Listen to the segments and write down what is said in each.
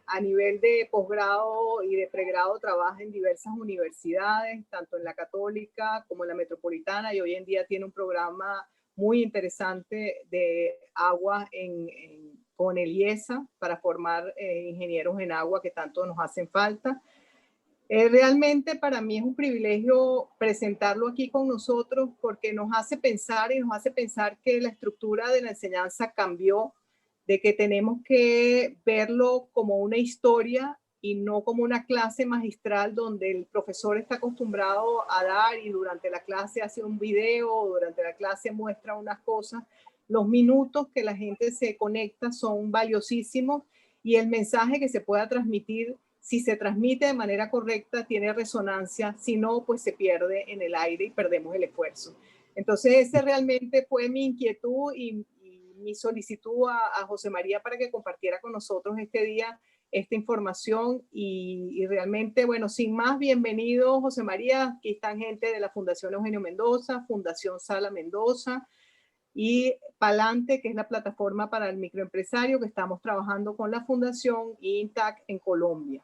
a nivel de posgrado y de pregrado trabaja en diversas universidades, tanto en la Católica como en la Metropolitana, y hoy en día tiene un programa muy interesante de agua con el IESA para formar ingenieros en agua que tanto nos hacen falta. Realmente para mí es un privilegio presentarlo aquí con nosotros porque nos hace pensar que la estructura de la enseñanza cambió, de que tenemos que verlo como una historia y no como una clase magistral donde el profesor está acostumbrado a dar y durante la clase hace un video, durante la clase muestra unas cosas. Los minutos que la gente se conecta son valiosísimos y el mensaje que se pueda transmitir, si se transmite de manera correcta, tiene resonancia, si no, pues se pierde en el aire y perdemos el esfuerzo. Entonces, ese realmente fue mi inquietud y mi solicitud a José María para que compartiera con nosotros este día esta información y realmente, bueno, sin más, bienvenido José María. Aquí están gente de la Fundación Eugenio Mendoza, Fundación Sala Mendoza y Palante, que es la plataforma para el microempresario que estamos trabajando con la Fundación INTAC en Colombia.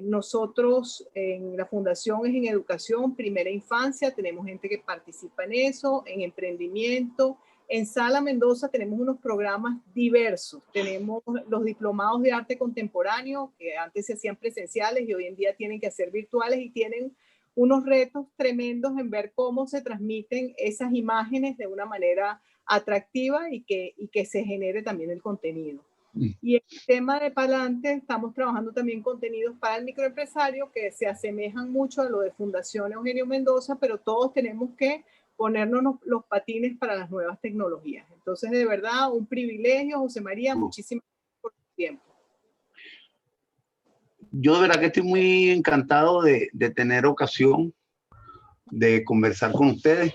Nosotros en la Fundación es en educación, primera infancia, tenemos gente que participa en eso, en emprendimiento. En Sala Mendoza tenemos unos programas diversos. Tenemos los diplomados de arte contemporáneo, que antes se hacían presenciales y hoy en día tienen que ser virtuales y tienen unos retos tremendos en ver cómo se transmiten esas imágenes de una manera atractiva y que se genere también el contenido. Y el tema de Palante, estamos trabajando también contenidos para el microempresario que se asemejan mucho a lo de Fundación Eugenio Mendoza, pero todos tenemos que ponernos los patines para las nuevas tecnologías. Entonces, de verdad, un privilegio, José María, muchísimas gracias por tu tiempo. Yo de verdad que estoy muy encantado de tener ocasión de conversar con ustedes.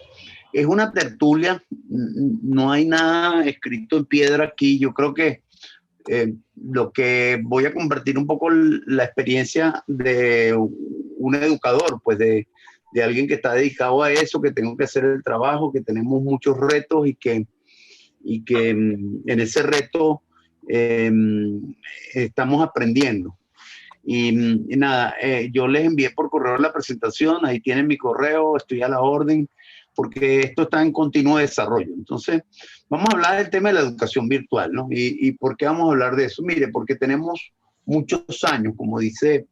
Es una tertulia, no hay nada escrito en piedra aquí. Yo creo que lo que voy a compartir un poco la experiencia de un educador, pues de alguien que está dedicado a eso, que tengo que hacer el trabajo, que tenemos muchos retos y que en ese reto estamos aprendiendo. Y nada, yo les envié por correo la presentación, ahí tienen mi correo, estoy a la orden, porque esto está en continuo desarrollo. Entonces, vamos a hablar del tema de la educación virtual, ¿no? ¿Y por qué vamos a hablar de eso? Mire, porque tenemos muchos años, como dice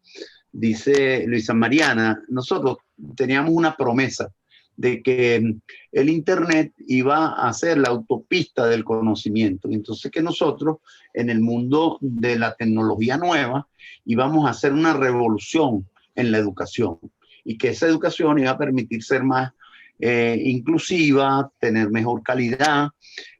Luisa Mariana, nosotros teníamos una promesa de que el Internet iba a ser la autopista del conocimiento. Entonces que nosotros, en el mundo de la tecnología nueva, íbamos a hacer una revolución en la educación y que esa educación iba a permitir ser más inclusiva, tener mejor calidad,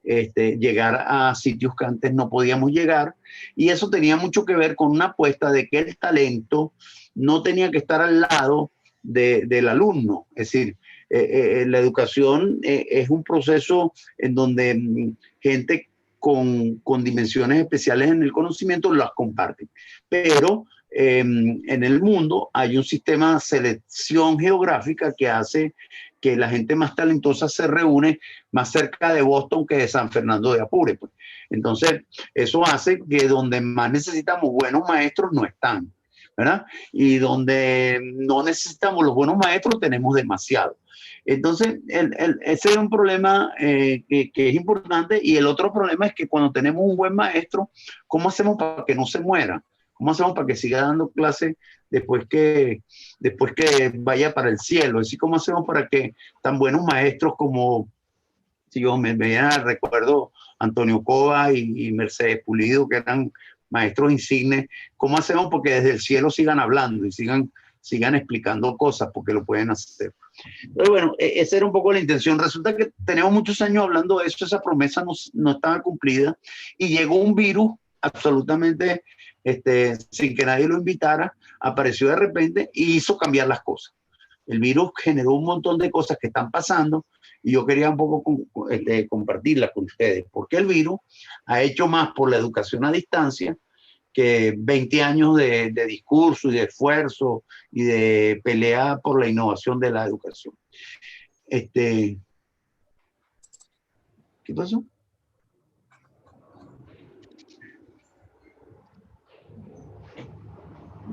llegar a sitios que antes no podíamos llegar. Y eso tenía mucho que ver con una apuesta de que el talento no tenía que estar al lado del alumno. Es decir, la educación es un proceso en donde gente con dimensiones especiales en el conocimiento las comparten. Pero en el mundo hay un sistema de selección geográfica que hace que la gente más talentosa se reúne más cerca de Boston que de San Fernando de Apure, pues. Entonces, eso hace que donde más necesitamos buenos maestros no están, ¿verdad? Y donde no necesitamos los buenos maestros tenemos demasiado. Entonces, ese es un problema que es importante. Y el otro problema es que cuando tenemos un buen maestro, ¿cómo hacemos para que no se muera? ¿Cómo hacemos para que siga dando clases después que vaya para el cielo? Es decir, ¿cómo hacemos para que tan buenos maestros como, si yo me recuerdo, Antonio Cova y Mercedes Pulido, que eran maestros insignes, ¿cómo hacemos porque desde el cielo sigan hablando y sigan explicando cosas? Porque lo pueden hacer. Pero bueno, esa era un poco la intención. Resulta que tenemos muchos años hablando de eso, esa promesa no estaba cumplida y llegó un virus absolutamente sin que nadie lo invitara, apareció de repente y hizo cambiar las cosas. El virus generó un montón de cosas que están pasando y yo quería un poco compartirlas con ustedes, porque el virus ha hecho más por la educación a distancia que 20 años de discurso y de esfuerzo y de pelea por la innovación de la educación. ¿Qué pasó?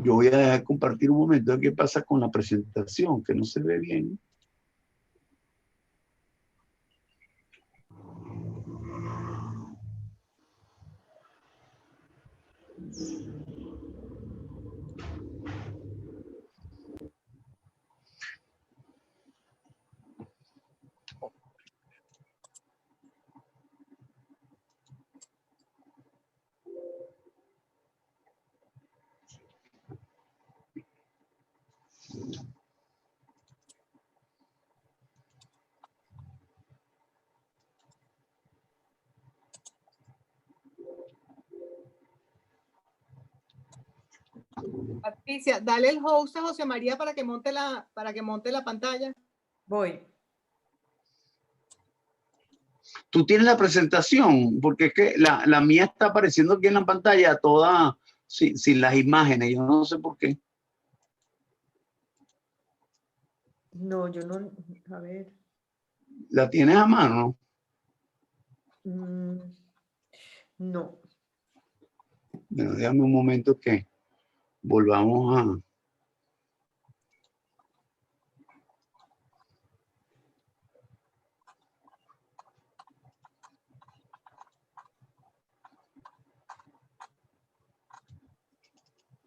Yo voy a dejar compartir un momento. ¿Qué pasa con la presentación? Que no se ve bien. Patricia, dale el host a José María para que monte la pantalla. Voy. Tú tienes la presentación, porque es que la mía está apareciendo aquí en la pantalla toda sin las imágenes. Yo no sé por qué. No, yo no. A ver. ¿La tienes a mano? No. Bueno, déjame un momento que volvamos a...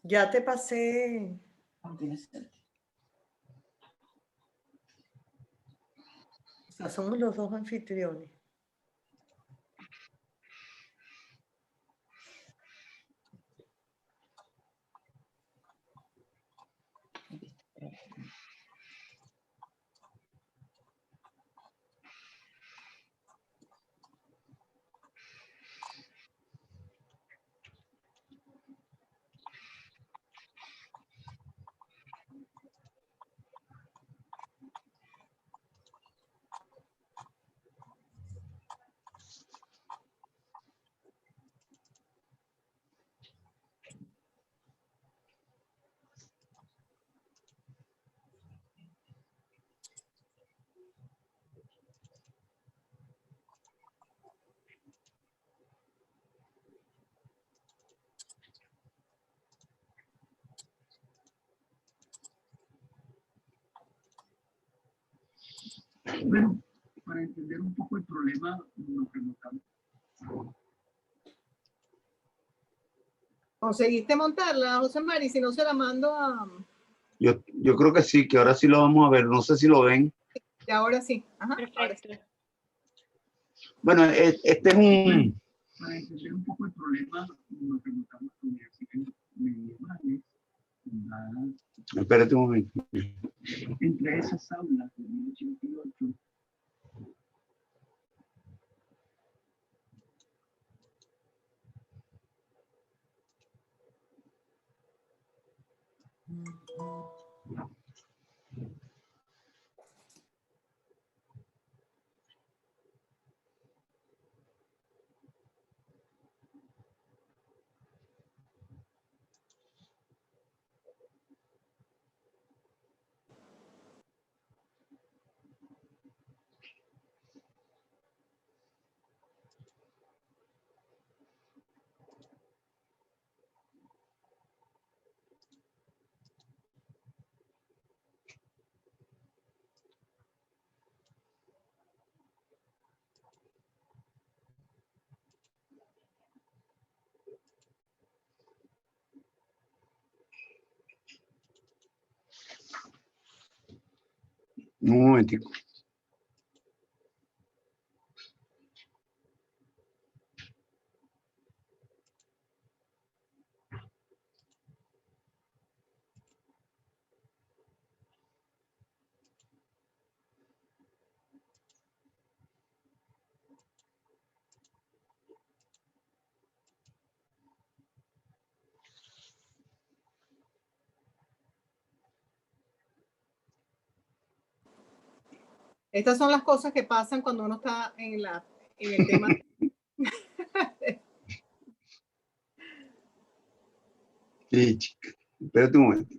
Ya te pasé. O sea, somos los dos anfitriones. Bueno, para entender un poco el problema, nos preguntamos. ¿Conseguiste montarla, José María? Si no, se la mando a... Yo creo que sí, que ahora sí lo vamos a ver. No sé si lo ven. Y ahora sí. Ajá, ahora sí. Bueno, este es un... Para entender un poco el problema, nos preguntamos medievales. Espérate un momento. Entre esas aulas de 1088. Un momentico. Estas son las cosas que pasan cuando uno está en el tema. Sí, chica. Espérate un momento.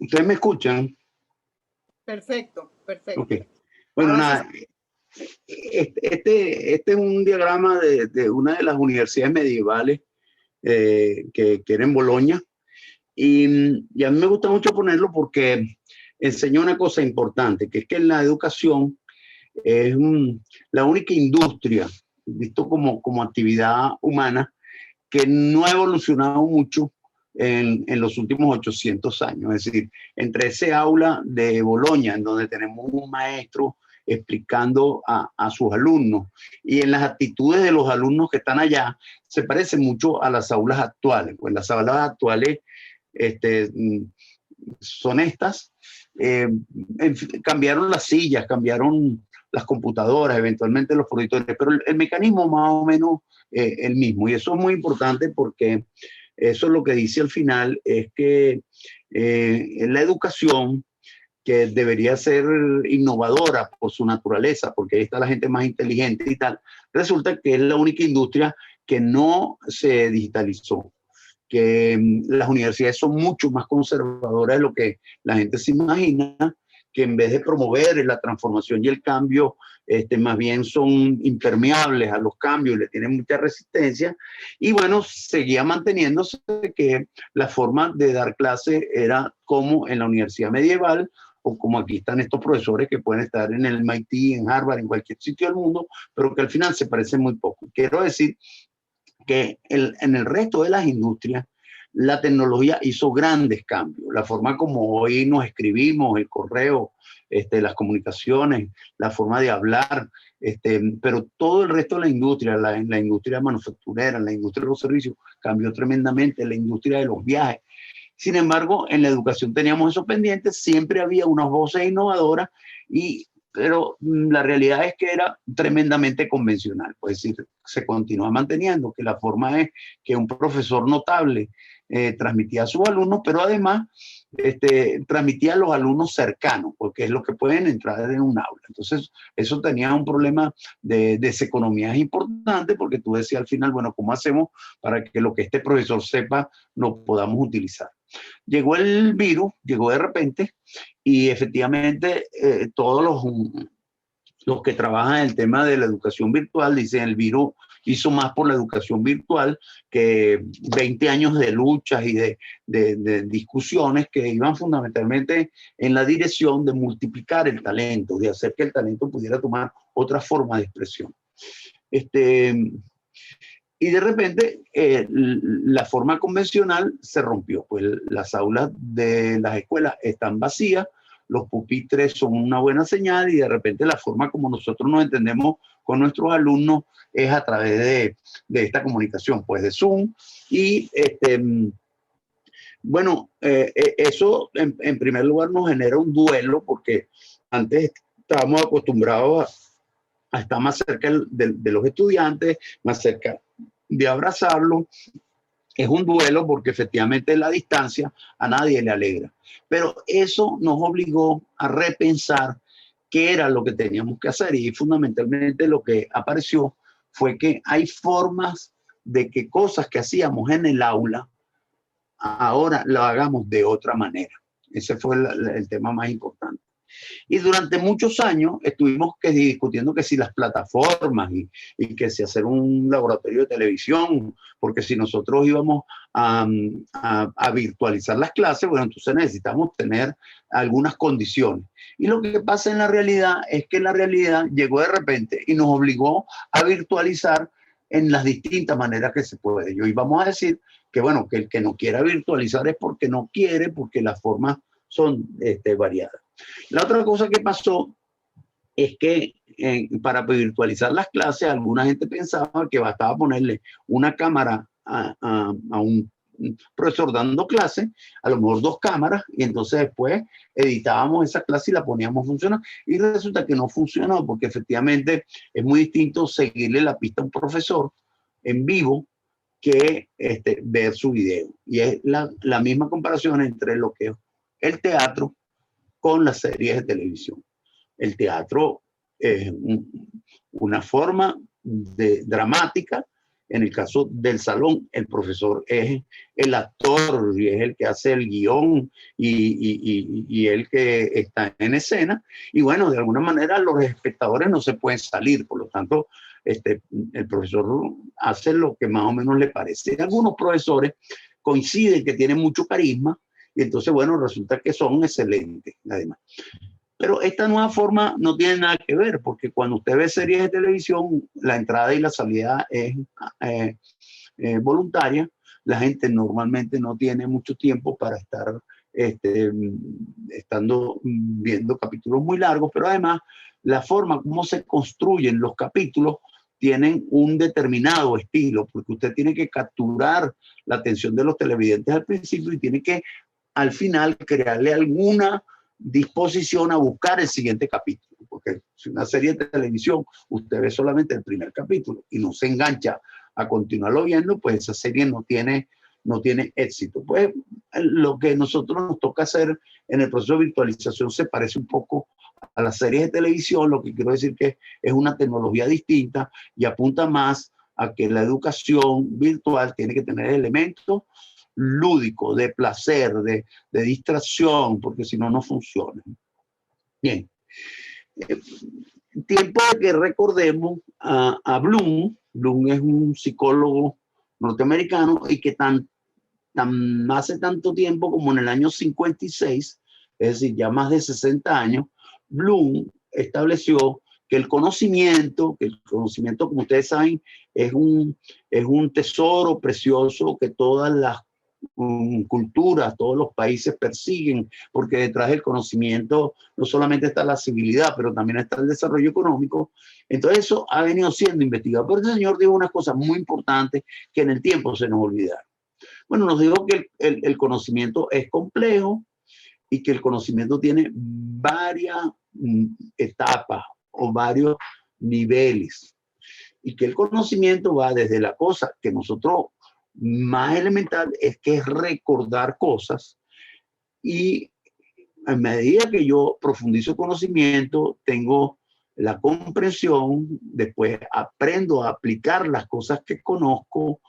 ¿Ustedes me escuchan? Perfecto, perfecto. Ok. Bueno, Ahora nada, este es un diagrama de una de las universidades medievales que era en Bolonia. Y a mí me gusta mucho ponerlo porque enseña una cosa importante, que es que la educación es la única industria, visto como actividad humana, que no ha evolucionado mucho en los últimos 800 años. Es decir, entre ese aula de Bolonia, en donde tenemos un maestro explicando a sus alumnos, y en las actitudes de los alumnos que están allá, se parece mucho a las aulas actuales. Pues las aulas actuales este, son estas. Cambiaron las sillas, cambiaron las computadoras, eventualmente los proyectores, pero el mecanismo más o menos el mismo. Y eso es muy importante porque eso es lo que dice al final, es que la educación, que debería ser innovadora por su naturaleza, porque ahí está la gente más inteligente y tal, resulta que es la única industria que no se digitalizó, que las universidades son mucho más conservadoras de lo que la gente se imagina, que en vez de promover la transformación y el cambio, más bien son impermeables a los cambios y le tienen mucha resistencia. Y bueno, seguía manteniéndose que la forma de dar clase era como en la universidad medieval, o como aquí están estos profesores que pueden estar en el MIT, en Harvard, en cualquier sitio del mundo, pero que al final se parecen muy poco. Quiero decir que en el resto de las industrias la tecnología hizo grandes cambios. La forma como hoy nos escribimos, el correo, las comunicaciones, la forma de hablar, pero todo el resto de la industria, la industria manufacturera, la industria de los servicios, cambió tremendamente, la industria de los viajes. Sin embargo, en la educación teníamos esos pendientes, siempre había unas voces innovadoras, pero la realidad es que era tremendamente convencional. Es decir, se continúa manteniendo que la forma es que un profesor notable transmitía a sus alumnos, pero además transmitía a los alumnos cercanos, porque es lo que pueden entrar en un aula. Entonces, eso tenía un problema de deseconomía importante, porque tú decías al final, bueno, ¿cómo hacemos para que lo que este profesor sepa lo podamos utilizar? Llegó el virus, llegó de repente, y efectivamente todos los que trabajan en el tema de la educación virtual dicen el virus hizo más por la educación virtual que 20 años de luchas y de discusiones que iban fundamentalmente en la dirección de multiplicar el talento, de hacer que el talento pudiera tomar otra forma de expresión. Y de repente la forma convencional se rompió, pues las aulas de las escuelas están vacías, los pupitres son una buena señal y de repente la forma como nosotros nos entendemos con nuestros alumnos es a través de esta comunicación, pues de Zoom. Y bueno, eso en primer lugar nos genera un duelo porque antes estábamos acostumbrados a estar más cerca de los estudiantes, más cerca de abrazarlo. Es un duelo porque efectivamente la distancia a nadie le alegra. Pero eso nos obligó a repensar qué era lo que teníamos que hacer y fundamentalmente lo que apareció fue que hay formas de que cosas que hacíamos en el aula ahora lo hagamos de otra manera. Ese fue el tema más importante. Y durante muchos años estuvimos discutiendo que si las plataformas y que si hacer un laboratorio de televisión, porque si nosotros íbamos a virtualizar las clases, bueno, entonces necesitamos tener algunas condiciones. Y lo que pasa en la realidad es que la realidad llegó de repente y nos obligó a virtualizar en las distintas maneras que se puede. Y hoy vamos a decir que, bueno, que el que no quiera virtualizar es porque no quiere, porque las formas son variadas. La otra cosa que pasó es que para virtualizar las clases, alguna gente pensaba que bastaba ponerle una cámara a un profesor dando clase, a lo mejor 2 cámaras, y entonces después editábamos esa clase y la poníamos a funcionar. Y resulta que no funcionó, porque efectivamente es muy distinto seguirle la pista a un profesor en vivo que ver su video. Y es la misma comparación entre lo que es el teatro con las series de televisión. El teatro es una forma dramática En el caso del salón, el profesor es el actor y es el que hace el guión y el que está en escena. Y bueno, de alguna manera los espectadores no se pueden salir, por lo tanto, el profesor hace lo que más o menos le parece. Algunos profesores coinciden que tienen mucho carisma y entonces, bueno, resulta que son excelentes, además. Pero esta nueva forma no tiene nada que ver, porque cuando usted ve series de televisión, la entrada y la salida es voluntaria. La gente normalmente no tiene mucho tiempo para estar viendo capítulos muy largos, pero además la forma como se construyen los capítulos tienen un determinado estilo, porque usted tiene que capturar la atención de los televidentes al principio y tiene que al final crearle alguna disposición a buscar el siguiente capítulo, porque si una serie de televisión usted ve solamente el primer capítulo y no se engancha a continuarlo viendo, pues esa serie no tiene éxito. Pues lo que nosotros nos toca hacer en el proceso de virtualización se parece un poco a las series de televisión, lo que quiero decir que es una tecnología distinta y apunta más a que la educación virtual tiene que tener elementos lúdico, de placer, de distracción, porque si no, no funciona. Bien. Tiempo de que recordemos a Bloom. Bloom es un psicólogo norteamericano y que hace tanto tiempo como en el año 56, es decir, ya más de 60 años, Bloom estableció que el conocimiento, como ustedes saben, es un tesoro precioso que todas las culturas, todos los países persiguen, porque detrás del conocimiento no solamente está la civilidad, pero también está el desarrollo económico. Entonces eso ha venido siendo investigado. Pero este señor dijo unas cosas muy importantes que en el tiempo se nos olvidaron. Bueno, nos dijo que el conocimiento es complejo y que el conocimiento tiene varias etapas o varios niveles y que el conocimiento va desde la cosa que nosotros más elemental es que es recordar cosas y a medida que yo profundizo conocimiento, tengo la comprensión, después aprendo a aplicar las cosas que conozco,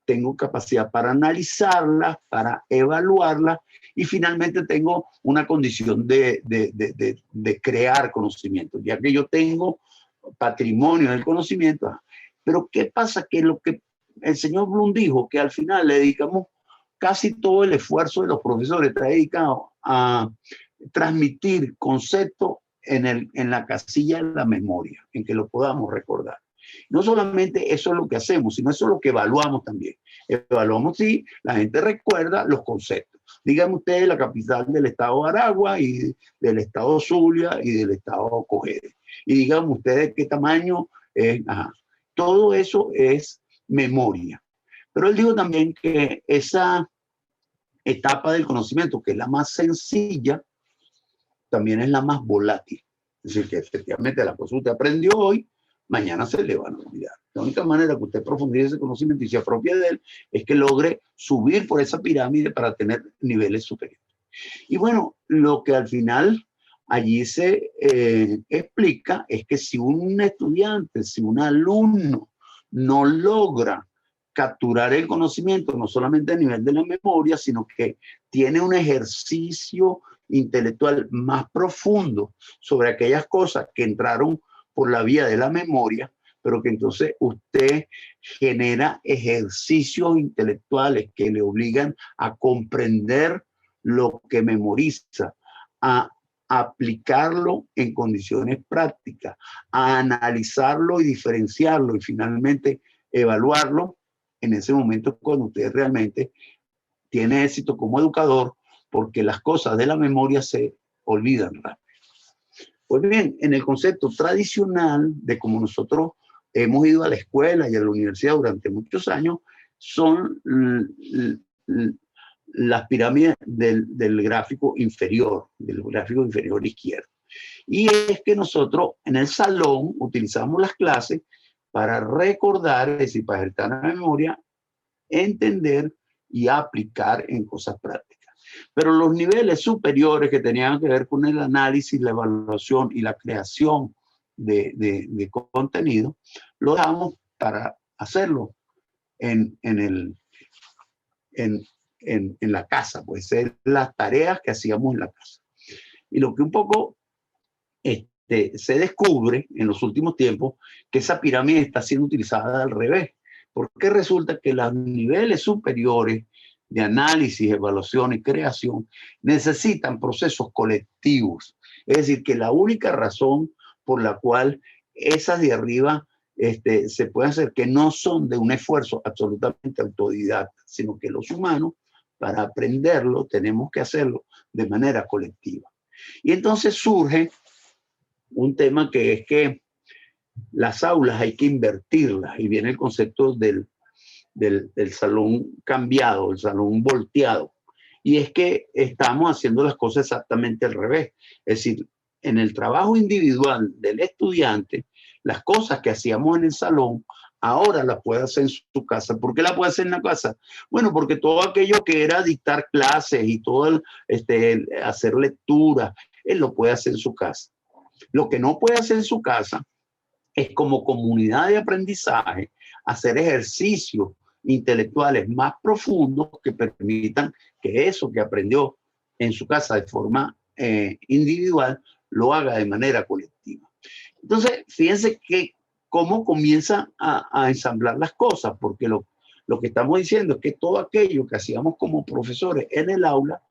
tengo capacidad para analizarlas, para evaluarlas y finalmente tengo una condición de crear conocimiento, ya que yo tengo patrimonio del conocimiento. Pero ¿qué pasa? Que lo que el señor Bloom dijo, que al final le dedicamos casi todo el esfuerzo de los profesores, está dedicado a transmitir conceptos en la casilla de la memoria, en que lo podamos recordar. No solamente eso es lo que hacemos, sino eso es lo que evaluamos también. Evaluamos si la gente recuerda los conceptos. Díganme ustedes la capital del estado de Aragua y del estado Zulia y del estado Cogede. Y díganme ustedes qué tamaño es. Ajá. Todo eso es memoria. Pero él dijo también que esa etapa del conocimiento, que es la más sencilla, también es la más volátil. Es decir, que efectivamente la cosa que usted aprendió hoy, mañana se le van a olvidar. La única manera que usted profundice ese conocimiento y se apropie de él es que logre subir por esa pirámide para tener niveles superiores. Y bueno, lo que al final allí se explica es que si un estudiante, si un alumno no logra capturar el conocimiento, no solamente a nivel de la memoria, sino que tiene un ejercicio intelectual más profundo sobre aquellas cosas que entraron por la vía de la memoria, pero que entonces usted genera ejercicios intelectuales que le obligan a comprender lo que memoriza, a aplicarlo en condiciones prácticas, a analizarlo y diferenciarlo y finalmente evaluarlo. En ese momento cuando usted realmente tiene éxito como educador, porque las cosas de la memoria se olvidan rápido. Pues bien, en el concepto tradicional de cómo nosotros hemos ido a la escuela y a la universidad durante muchos años, son las pirámides del gráfico inferior izquierdo. Y es que nosotros en el salón utilizamos las clases para recordar, es decir, para ejercitar la memoria, entender y aplicar en cosas prácticas. Pero los niveles superiores que tenían que ver con el análisis, la evaluación y la creación de contenido, lo dejamos para hacerlo en la casa, pues las tareas que hacíamos en la casa. Y lo que un poco se descubre en los últimos tiempos, que esa pirámide está siendo utilizada al revés, porque resulta que los niveles superiores de análisis, evaluación y creación necesitan procesos colectivos. Es decir, que la única razón por la cual esas de arriba se pueden hacer, que no son de un esfuerzo absolutamente autodidacta, sino que los humanos, para aprenderlo, tenemos que hacerlo de manera colectiva. Y entonces surge un tema que es que las aulas hay que invertirlas, y viene el concepto del salón cambiado, el salón volteado. Y es que estamos haciendo las cosas exactamente al revés. Es decir, en el trabajo individual del estudiante, las cosas que hacíamos en el salón, ahora las puede hacer en su casa. ¿Por qué la puede hacer en la casa? Bueno, porque todo aquello que era dictar clases y todo hacer lecturas, él lo puede hacer en su casa. Lo que no puede hacer en su casa es, como comunidad de aprendizaje, hacer ejercicios intelectuales más profundos que permitan que eso que aprendió en su casa de forma individual lo haga de manera colectiva. Entonces, fíjense que cómo comienza a ensamblar las cosas, porque lo que estamos diciendo es que todo aquello que hacíamos como profesores en el aula,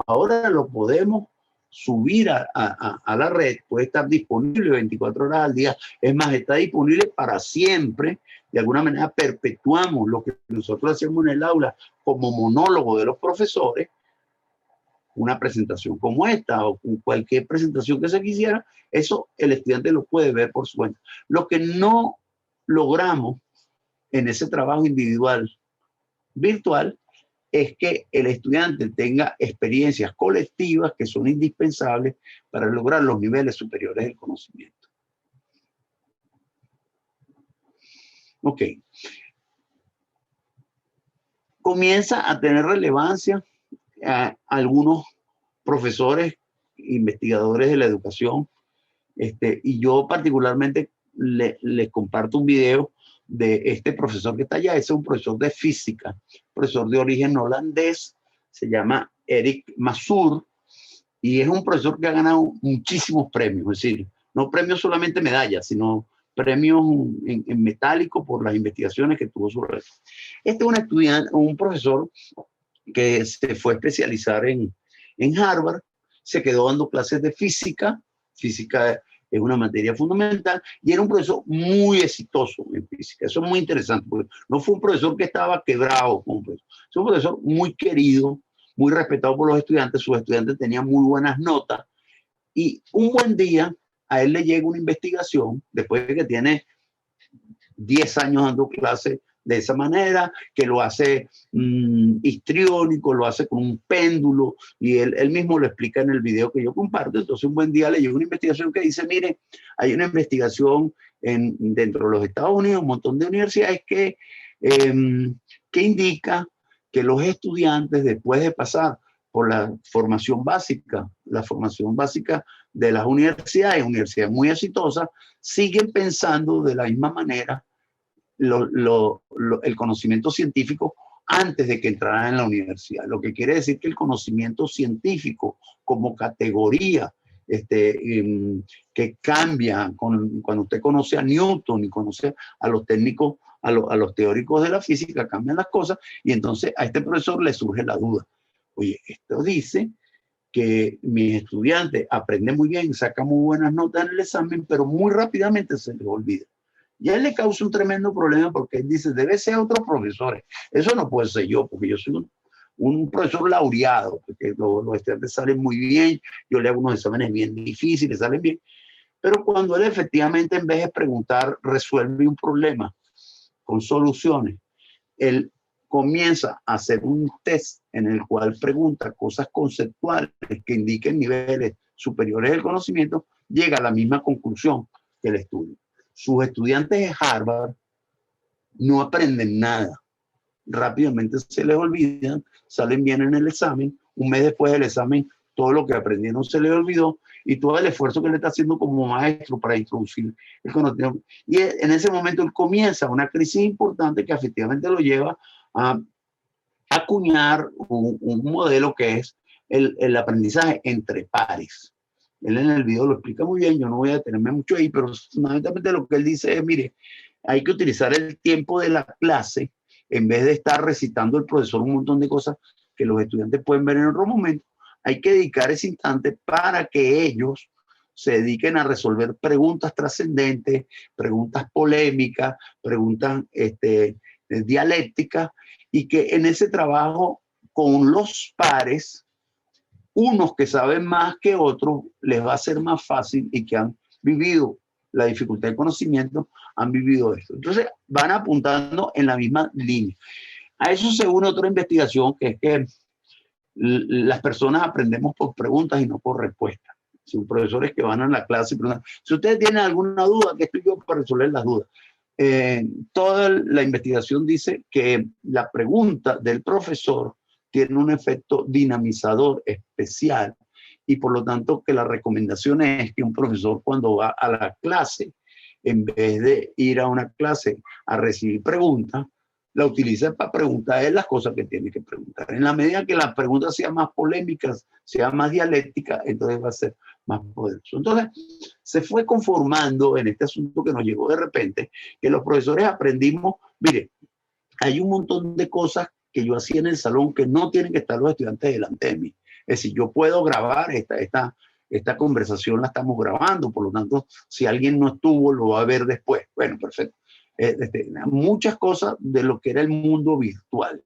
ahora lo podemos subir a la red, puede estar disponible 24 horas al día, es más, está disponible para siempre. De alguna manera perpetuamos lo que nosotros hacemos en el aula como monólogo de los profesores, una presentación como esta o cualquier presentación que se quisiera, eso el estudiante lo puede ver por su cuenta. Lo que no logramos en ese trabajo individual virtual es que el estudiante tenga experiencias colectivas que son indispensables para lograr los niveles superiores del conocimiento. Ok. Comienza a tener relevancia algunos profesores, investigadores de la educación, y yo particularmente les comparto un video de este profesor que está allá. Es un profesor de física, profesor de origen holandés, se llama Eric Masur, y es un profesor que ha ganado muchísimos premios, es decir, no premios solamente medallas, sino premios en metálico por las investigaciones que tuvo sobre eso. Este es un estudiante, un profesor que se fue a especializar en Harvard, se quedó dando clases de física. Física es una materia fundamental, y era un profesor muy exitoso en física. Eso es muy interesante, porque no fue un profesor que estaba quebrado como profesor. Es un profesor muy querido, muy respetado por los estudiantes. Sus estudiantes tenían muy buenas notas, y un buen día a él le llega una investigación, después de que tiene 10 años dando clases de esa manera, que lo hace histriónico, lo hace con un péndulo, y él mismo lo explica en el video que yo comparto. Entonces un buen día le llegó una investigación que dice: mire, hay una investigación dentro de los Estados Unidos, un montón de universidades que indica que los estudiantes, después de pasar por la formación básica de las universidades muy exitosas, siguen pensando de la misma manera el conocimiento científico antes de que entraran en la universidad. Lo que quiere decir que el conocimiento científico como categoría que cambia cuando usted conoce a Newton y conoce a los técnicos, a los teóricos de la física, cambian las cosas, y entonces a este profesor le surge la duda. Oye, esto dice que mis estudiantes aprenden muy bien, sacan muy buenas notas en el examen, pero muy rápidamente se les olvida. Y a él le causa un tremendo problema, porque él dice: debe ser otros profesores. Eso no puede ser yo, porque yo soy un profesor laureado, porque los estudiantes salen muy bien, yo le hago unos exámenes bien difíciles, salen bien. Pero cuando él efectivamente, en vez de preguntar, resuelve un problema con soluciones, él comienza a hacer un test en el cual pregunta cosas conceptuales que indiquen niveles superiores del conocimiento, llega a la misma conclusión que el estudio. Sus estudiantes de Harvard no aprenden nada. Rápidamente se les olvidan, salen bien en el examen. Un mes después del examen todo lo que aprendieron se le olvidó y todo el esfuerzo que le está haciendo como maestro para introducir el conocimiento. Y en ese momento él comienza una crisis importante que efectivamente lo lleva a acuñar un modelo que es el aprendizaje entre pares. Él en el video lo explica muy bien, yo no voy a detenerme mucho ahí, pero fundamentalmente lo que él dice es, mire, hay que utilizar el tiempo de la clase en vez de estar recitando el profesor un montón de cosas que los estudiantes pueden ver en otro momento. Hay que dedicar ese instante para que ellos se dediquen a resolver preguntas trascendentes, preguntas polémicas, preguntas dialécticas, y que en ese trabajo con los pares, unos que saben más que otros, les va a ser más fácil y que han vivido la dificultad de conocimiento, han vivido esto. Entonces van apuntando en la misma línea. A eso se une otra investigación, que es que las personas aprendemos por preguntas y no por respuestas. Si un profesores que van a la clase y preguntan, si ustedes tienen alguna duda, que estoy yo para resolver las dudas. Toda la investigación dice que la pregunta del profesor tiene un efecto dinamizador especial y por lo tanto que la recomendación es que un profesor cuando va a la clase, en vez de ir a una clase a recibir preguntas, la utiliza para preguntar las cosas que tiene que preguntar. En la medida que las preguntas sean más polémicas, sean más dialécticas, entonces va a ser más poderoso. Entonces, se fue conformando en este asunto que nos llegó de repente, que los profesores aprendimos, mire, hay un montón de cosas que yo hacía en el salón que no tienen que estar los estudiantes delante de mí. Es decir, yo puedo grabar esta conversación, la estamos grabando, por lo tanto, si alguien no estuvo, lo va a ver después. Bueno, perfecto. Muchas cosas de lo que era el mundo virtual.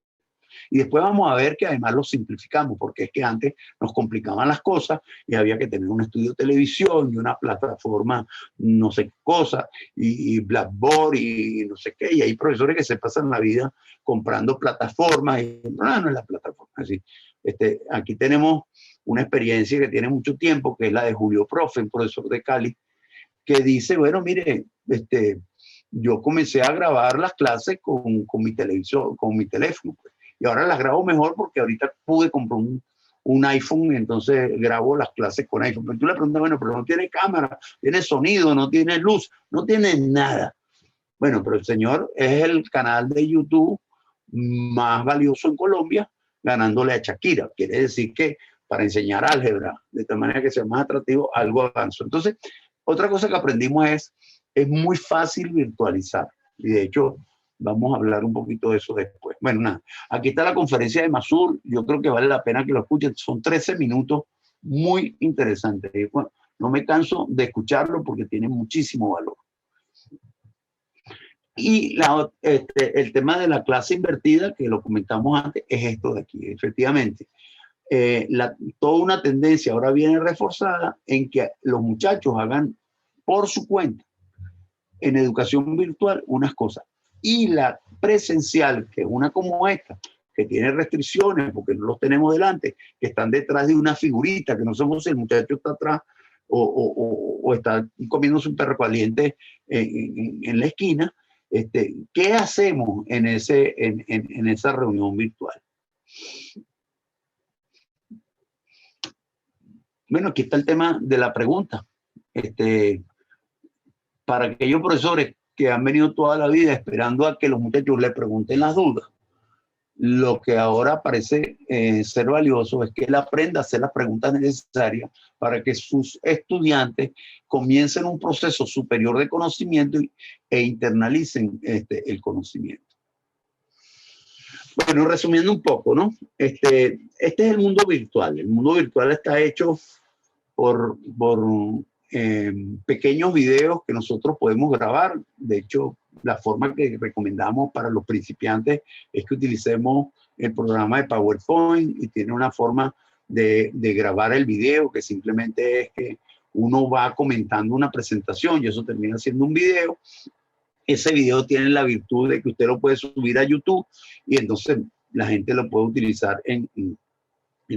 Y después vamos a ver que además lo simplificamos, porque es que antes nos complicaban las cosas y había que tener un estudio de televisión y una plataforma, no sé qué cosa, y Blackboard y no sé qué. Y hay profesores que se pasan la vida comprando plataformas y no es la plataforma. Así, aquí tenemos una experiencia que tiene mucho tiempo, que es la de Julio Profe, un profesor de Cali, que dice, bueno, mire, yo comencé a grabar las clases con mi televisor, con mi teléfono, pues. Y ahora las grabo mejor porque ahorita pude comprar un iPhone, entonces grabo las clases con iPhone. Pero tú le preguntas, bueno, pero no tiene cámara, tiene sonido, no tiene luz, no tiene nada. Bueno, pero el señor es el canal de YouTube más valioso en Colombia, ganándole a Shakira. Quiere decir que para enseñar álgebra, de tal manera que sea más atractivo, algo avanzó. Entonces, otra cosa que aprendimos es muy fácil virtualizar. Y de hecho, vamos a hablar un poquito de eso después. Bueno, nada, aquí está la conferencia de Masur. Yo creo que vale la pena que lo escuchen. Son 13 minutos muy interesantes. Y, bueno, no me canso de escucharlo porque tiene muchísimo valor. Y el tema de la clase invertida, que lo comentamos antes, es esto de aquí. Efectivamente, toda una tendencia ahora viene reforzada en que los muchachos hagan por su cuenta en educación virtual unas cosas. Y la presencial, que es una como esta, que tiene restricciones porque no los tenemos delante, que están detrás de una figurita, que no somos si el muchacho está atrás o está comiéndose un perro caliente en la esquina. ¿Qué hacemos en esa reunión virtual? Bueno, aquí está el tema de la pregunta. Para aquellos profesores que han venido toda la vida esperando a que los muchachos le pregunten las dudas, lo que ahora parece ser valioso es que él aprenda a hacer las preguntas necesarias para que sus estudiantes comiencen un proceso superior de conocimiento e internalicen el conocimiento. Bueno, resumiendo un poco, ¿no? Este es el mundo virtual. El mundo virtual está hecho por pequeños videos que nosotros podemos grabar. De hecho, la forma que recomendamos para los principiantes es que utilicemos el programa de PowerPoint y tiene una forma de grabar el video que simplemente es que uno va comentando una presentación y eso termina siendo un video. Ese video tiene la virtud de que usted lo puede subir a YouTube y entonces la gente lo puede utilizar en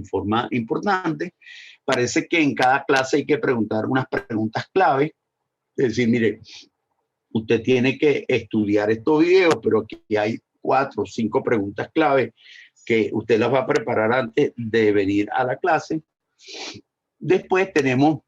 forma importante. Parece que en cada clase hay que preguntar unas preguntas clave. Es decir, mire, usted tiene que estudiar estos videos, pero aquí hay 4 o 5 preguntas clave que usted las va a preparar antes de venir a la clase. Después tenemos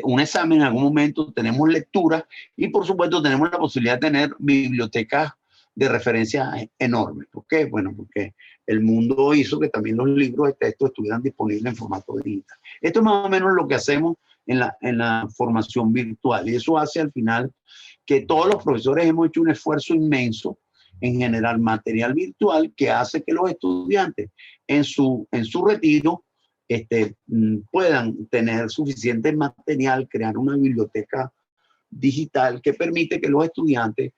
un examen en algún momento, tenemos lectura y por supuesto tenemos la posibilidad de tener bibliotecas de referencia enormes. ¿Por qué? Bueno, porque el mundo hizo que también los libros de texto estuvieran disponibles en formato digital. Esto es más o menos lo que hacemos en la formación virtual y eso hace al final que todos los profesores hemos hecho un esfuerzo inmenso en generar material virtual que hace que los estudiantes en su retiro puedan tener suficiente material, crear una biblioteca digital que permite que los estudiantes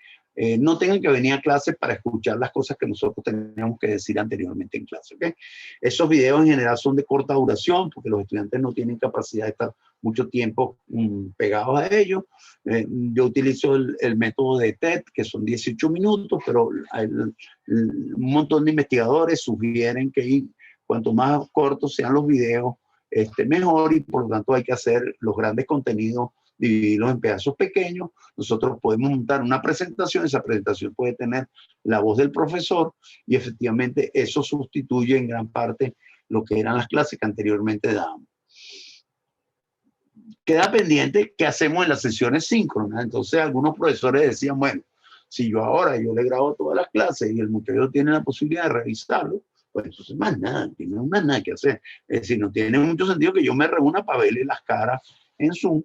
no tengan que venir a clase para escuchar las cosas que nosotros teníamos que decir anteriormente en clase. ¿Okay? Esos videos en general son de corta duración porque los estudiantes no tienen capacidad de estar mucho tiempo pegados a ellos. Yo utilizo el método de TED, que son 18 minutos, pero un montón de investigadores sugieren que cuanto más cortos sean los videos, mejor, y por lo tanto hay que hacer los grandes contenidos, dividirlos en pedazos pequeños. Nosotros podemos montar una presentación, esa presentación puede tener la voz del profesor y efectivamente eso sustituye en gran parte lo que eran las clases que anteriormente dábamos. Queda pendiente qué hacemos en las sesiones síncronas. Entonces algunos profesores decían, bueno, si yo le grabo todas las clases y el muchacho tiene la posibilidad de revisarlo, pues entonces más nada, no hay más nada que hacer. Es decir, no tiene mucho sentido que yo me reúna para verle las caras en Zoom.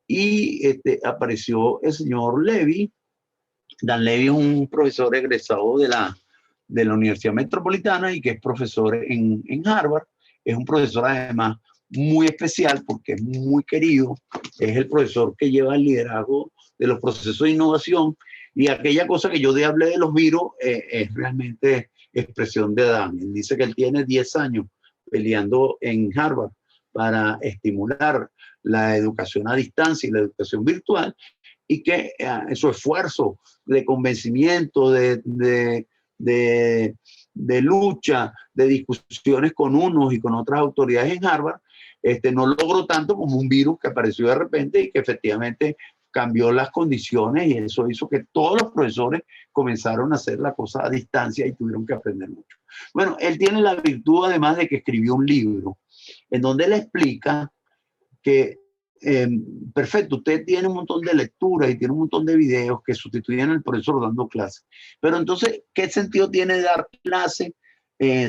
Y apareció el señor Levy. Dan Levy es un profesor egresado de la Universidad Metropolitana y que es profesor en Harvard. Es un profesor además muy especial porque es muy querido. Es el profesor que lleva el liderazgo de los procesos de innovación y aquella cosa que yo hablé de los virus es realmente expresión de Dan. Él dice que él tiene 10 años peleando en Harvard para estimular la educación a distancia y la educación virtual y que su esfuerzo de convencimiento, de lucha, de discusiones con unos y con otras autoridades en Harvard, no logró tanto como un virus que apareció de repente y que efectivamente cambió las condiciones y eso hizo que todos los profesores comenzaron a hacer la cosa a distancia y tuvieron que aprender mucho. Bueno, él tiene la virtud además de que escribió un libro en donde él explica que perfecto, usted tiene un montón de lecturas y tiene un montón de videos que sustituyen al profesor dando clases, pero entonces, ¿qué sentido tiene dar clase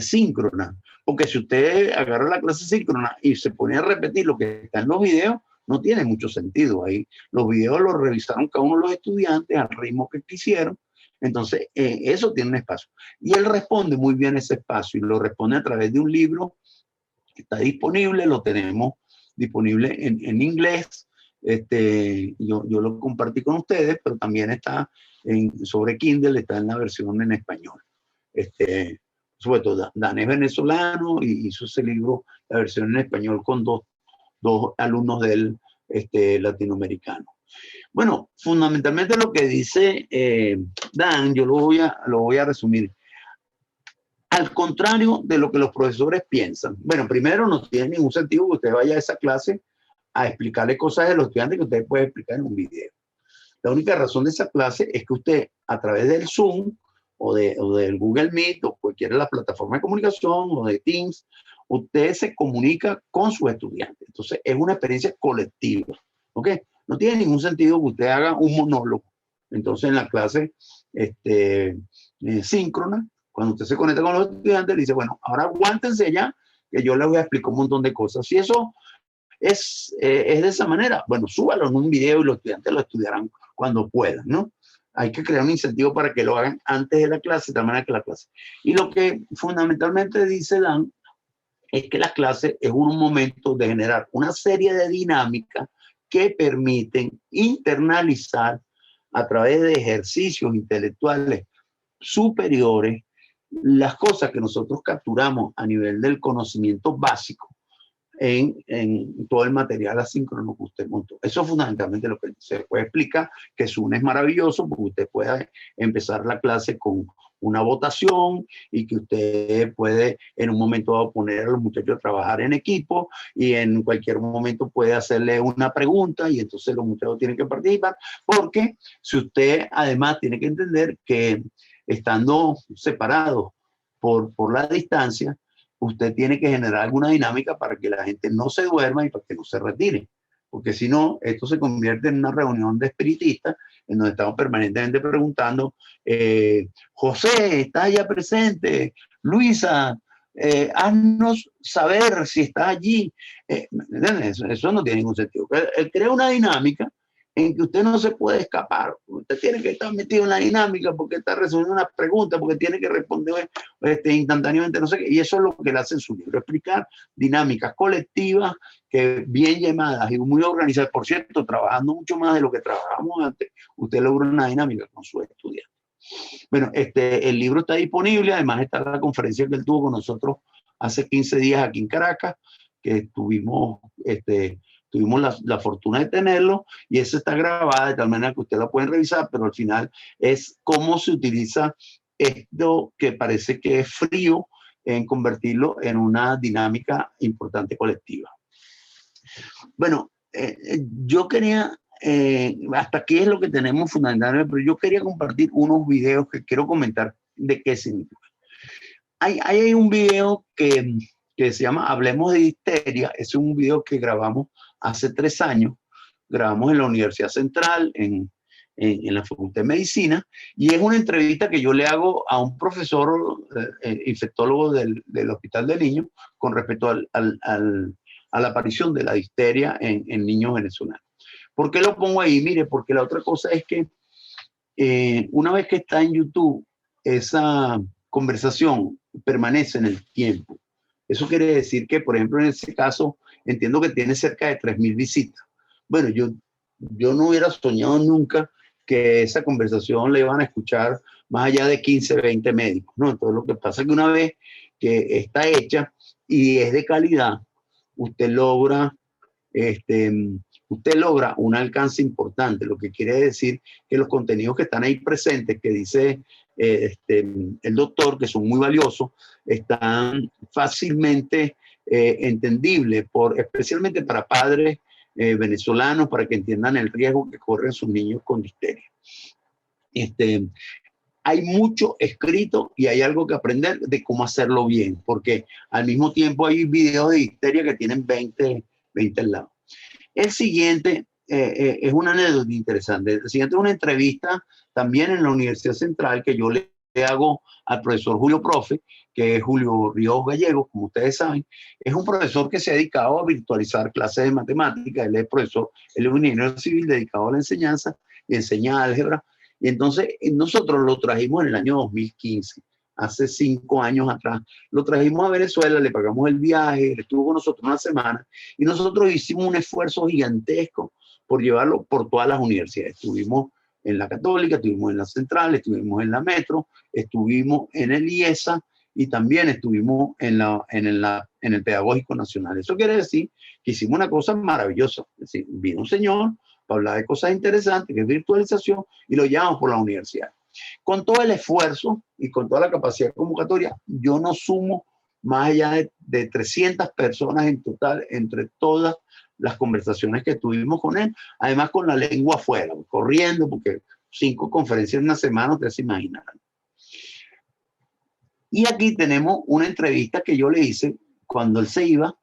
síncrona? Porque si usted agarra la clase síncrona y se pone a repetir lo que está en los videos, no tiene mucho sentido. Ahí los videos los revisaron cada uno de los estudiantes al ritmo que quisieron. Entonces, eso tiene un espacio. Y él responde muy bien ese espacio y lo responde a través de un libro que está disponible, lo tenemos disponible en inglés. Yo lo compartí con ustedes, pero también está sobre Kindle, está en la versión en español. Sobre todo, Dan es venezolano y hizo ese libro, la versión en español, con dos alumnos de él latinoamericanos. Bueno, fundamentalmente lo que dice Dan, yo lo voy a resumir. Al contrario de lo que los profesores piensan. Bueno, primero, no tiene ningún sentido que usted vaya a esa clase a explicarle cosas de los estudiantes que usted puede explicar en un video. La única razón de esa clase es que usted, a través del Zoom o del Google Meet o cualquiera de las plataformas de comunicación o de Teams, usted se comunica con sus estudiantes. Entonces, es una experiencia colectiva. ¿Ok? No tiene ningún sentido que usted haga un monólogo. Entonces, en la clase síncrona, cuando usted se conecta con los estudiantes, le dice, bueno, ahora aguántense ya, que yo les voy a explicar un montón de cosas. Si eso es de esa manera, bueno, súbalo en un video y los estudiantes lo estudiarán cuando puedan, ¿no? Hay que crear un incentivo para que lo hagan antes de la clase, de tal manera que la clase. Y lo que fundamentalmente dice Dan es que la clase es un momento de generar una serie de dinámicas que permiten internalizar a través de ejercicios intelectuales superiores las cosas que nosotros capturamos a nivel del conocimiento básico en todo el material asíncrono que usted montó. Eso es fundamentalmente lo que se puede explicar, que Zoom es maravilloso porque usted puede empezar la clase con una votación y que usted puede en un momento dado poner a los muchachos a trabajar en equipo y en cualquier momento puede hacerle una pregunta y entonces los muchachos tienen que participar, porque si usted además tiene que entender que estando separados por la distancia, usted tiene que generar alguna dinámica para que la gente no se duerma y para que no se retire. Porque si no, esto se convierte en una reunión de espiritistas en donde estamos permanentemente preguntando, José, ¿está ya presente? Luisa, haznos saber si está allí. Eso no tiene ningún sentido. Él crea una dinámica en que usted no se puede escapar. Usted tiene que estar metido en la dinámica porque está resolviendo una pregunta, porque tiene que responder instantáneamente, no sé qué. Y eso es lo que él hace en su libro, explicar dinámicas colectivas que bien llamadas y muy organizadas. Por cierto, trabajando mucho más de lo que trabajábamos antes, usted logra una dinámica con sus estudiantes. Bueno, el libro está disponible, además está la conferencia que él tuvo con nosotros hace 15 días aquí en Caracas, que tuvimos la fortuna de tenerlo, y eso está grabada de tal manera que usted la pueden revisar, pero al final es cómo se utiliza esto que parece que es frío en convertirlo en una dinámica importante colectiva. Bueno, yo quería, hasta aquí es lo que tenemos fundamentalmente, pero yo quería compartir unos videos que quiero comentar de qué significa. Hay un video que se llama Hablemos de Histeria. Es un video que grabamos hace 3 años. Grabamos en la Universidad Central, en la Facultad de Medicina, y es una entrevista que yo le hago a un profesor infectólogo del Hospital de Niños con respecto a la aparición de la histeria en niños venezolanos. ¿Por qué lo pongo ahí? Mire, porque la otra cosa es que una vez que está en YouTube, esa conversación permanece en el tiempo. Eso quiere decir que, por ejemplo, en ese caso, entiendo que tiene cerca de 3.000 visitas. Bueno, yo no hubiera soñado nunca que esa conversación la iban a escuchar más allá de 15, 20 médicos, ¿no? Entonces, lo que pasa es que una vez que está hecha y es de calidad, usted logra un alcance importante, lo que quiere decir que los contenidos que están ahí presentes, que dice el doctor, que son muy valiosos, están fácilmente entendibles, especialmente para padres venezolanos, para que entiendan el riesgo que corren sus niños con histeria. Hay mucho escrito y hay algo que aprender de cómo hacerlo bien, porque al mismo tiempo hay videos de histeria que tienen 20 al lado. El siguiente es una anécdota interesante. El siguiente es una entrevista también en la Universidad Central que yo le hago al profesor Julio Profe, que es Julio Ríos Gallegos, como ustedes saben. Es un profesor que se ha dedicado a virtualizar clases de matemáticas. Él es profesor, él es un ingeniero civil dedicado a la enseñanza y enseña álgebra. Y entonces nosotros lo trajimos en el año 2015. Hace 5 años atrás, lo trajimos a Venezuela, le pagamos el viaje, él estuvo con nosotros una semana y nosotros hicimos un esfuerzo gigantesco por llevarlo por todas las universidades. Estuvimos en la Católica, estuvimos en la Central, estuvimos en la Metro, estuvimos en el IESA y también estuvimos en el Pedagógico Nacional. Eso quiere decir que hicimos una cosa maravillosa. Es decir, vino un señor para hablar de cosas interesantes, que es virtualización, y lo llevamos por la universidad. Con todo el esfuerzo y con toda la capacidad convocatoria, yo no sumo más allá de 300 personas en total entre todas las conversaciones que tuvimos con él, además con la lengua afuera, corriendo, porque 5 conferencias en una semana, ustedes se imaginarán. Y aquí tenemos una entrevista que yo le hice cuando él se iba.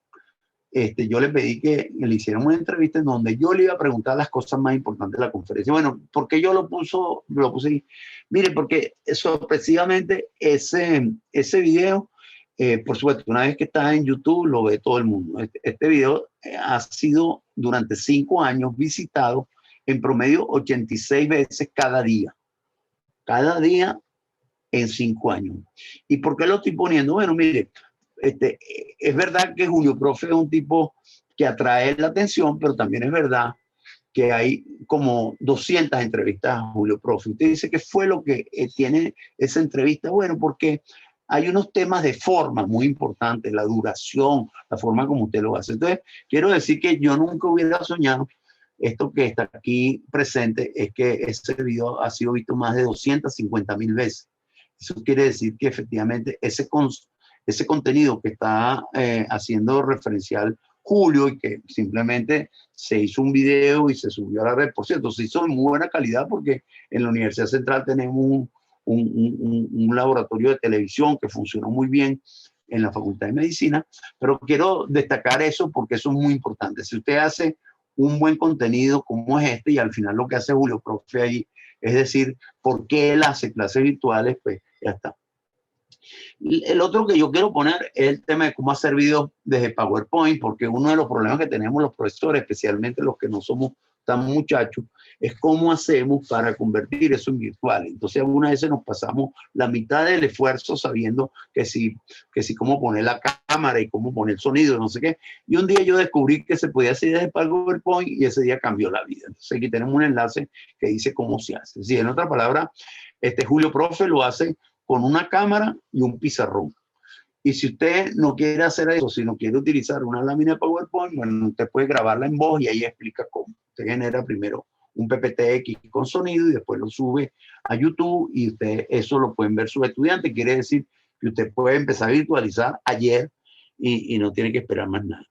Yo le pedí que le hicieran una entrevista en donde yo le iba a preguntar las cosas más importantes de la conferencia. Bueno, ¿por qué yo lo puse ahí? Mire, porque sorpresivamente ese video, por supuesto, una vez que está en YouTube, lo ve todo el mundo. Este video ha sido durante 5 años visitado en promedio 86 veces cada día. Cada día en 5 años. ¿Y por qué lo estoy poniendo? Bueno, mire, es verdad que Julio Profe es un tipo que atrae la atención, pero también es verdad que hay como 200 entrevistas a Julio Profe. Usted dice, ¿qué fue lo que tiene esa entrevista? Bueno, porque hay unos temas de forma muy importantes, la duración, la forma como usted lo hace. Entonces, quiero decir que yo nunca hubiera soñado, esto que está aquí presente, es que ese video ha sido visto más de 250.000 veces. Eso quiere decir que efectivamente ese contenido que está haciendo referencial Julio y que simplemente se hizo un video y se subió a la red, por cierto, se hizo en muy buena calidad porque en la Universidad Central tenemos un laboratorio de televisión que funcionó muy bien en la Facultad de Medicina, pero quiero destacar eso porque eso es muy importante. Si usted hace un buen contenido como es este, y al final lo que hace Julio Profe ahí, es decir, por qué él hace clases virtuales, pues ya está. El otro que yo quiero poner es el tema de cómo hacer videos desde PowerPoint, porque uno de los problemas que tenemos los profesores, especialmente los que no somos tan muchachos, es cómo hacemos para convertir eso en virtual. Entonces algunas veces nos pasamos la mitad del esfuerzo sabiendo que si cómo poner la cámara y cómo poner el sonido, no sé qué. Y un día yo descubrí que se podía hacer desde PowerPoint y ese día cambió la vida. Entonces aquí tenemos un enlace que dice cómo se hace. Sí, en otras palabras, Julio Profe lo hace con una cámara y un pizarrón. Y si usted no quiere hacer eso, si no quiere utilizar una lámina de PowerPoint, bueno, usted puede grabarla en voz y ahí explica cómo. Usted genera primero un PPTX con sonido y después lo sube a YouTube y usted eso lo pueden ver sus estudiantes. Quiere decir que usted puede empezar a virtualizar ayer y no tiene que esperar más nada.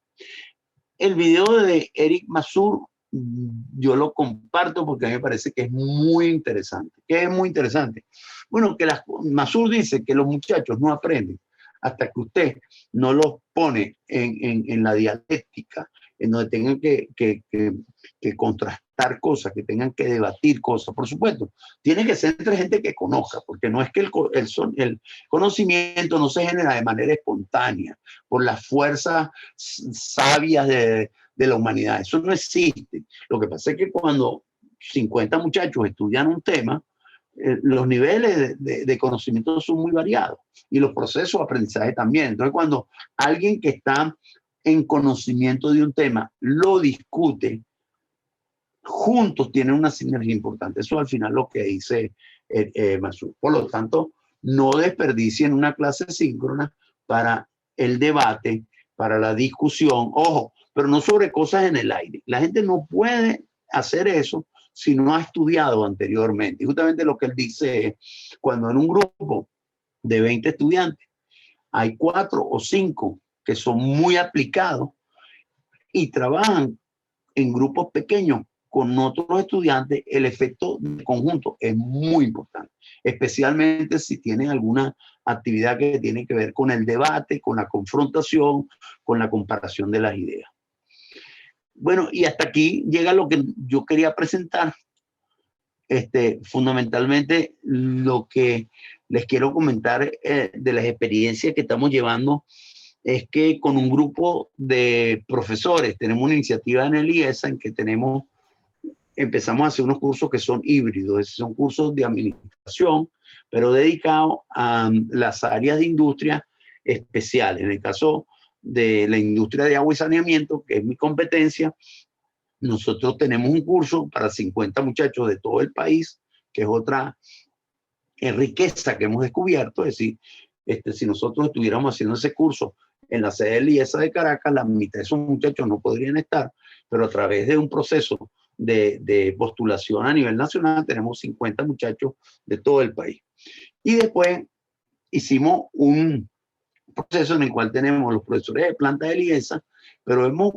El video de Eric Mazur, yo lo comparto porque a mí me parece que es muy interesante. ¿Qué es muy interesante? Bueno, que Mazur dice que los muchachos no aprenden hasta que usted no los pone en la dialéctica, en donde tengan que contrastar cosas, que tengan que debatir cosas. Por supuesto, tiene que ser entre gente que conozca, porque no es que el conocimiento no se genera de manera espontánea, por las fuerzas sabias de la humanidad. Eso no existe. Lo que pasa es que cuando 50 muchachos estudian un tema, los niveles de conocimiento son muy variados y los procesos de aprendizaje también. Entonces, cuando alguien que está en conocimiento de un tema lo discute, juntos tienen una sinergia importante. Eso al final lo que dice Mazur. Por lo tanto, no desperdicien una clase síncrona para el debate, para la discusión. Ojo, pero no sobre cosas en el aire. La gente no puede hacer eso si no ha estudiado anteriormente. Y justamente lo que él dice es, cuando en un grupo de 20 estudiantes hay 4 o 5 que son muy aplicados y trabajan en grupos pequeños con otros estudiantes, el efecto de conjunto es muy importante, especialmente si tienen alguna actividad que tiene que ver con el debate, con la confrontación, con la comparación de las ideas. Bueno, y hasta aquí llega lo que yo quería presentar. Fundamentalmente lo que les quiero comentar de las experiencias que estamos llevando es que con un grupo de profesores tenemos una iniciativa en el IESA en que empezamos a hacer unos cursos que son híbridos, son cursos de administración, pero dedicados a las áreas de industria especiales. En el caso de la industria de agua y saneamiento, que es mi competencia, nosotros tenemos un curso para 50 muchachos de todo el país, que es otra riqueza que hemos descubierto. Es decir, si nosotros estuviéramos haciendo ese curso en la sede del IESA de Caracas, la mitad de esos muchachos no podrían estar, pero a través de un proceso de postulación a nivel nacional tenemos 50 muchachos de todo el país. Y después hicimos un proceso en el cual tenemos los profesores de planta del IESA, pero hemos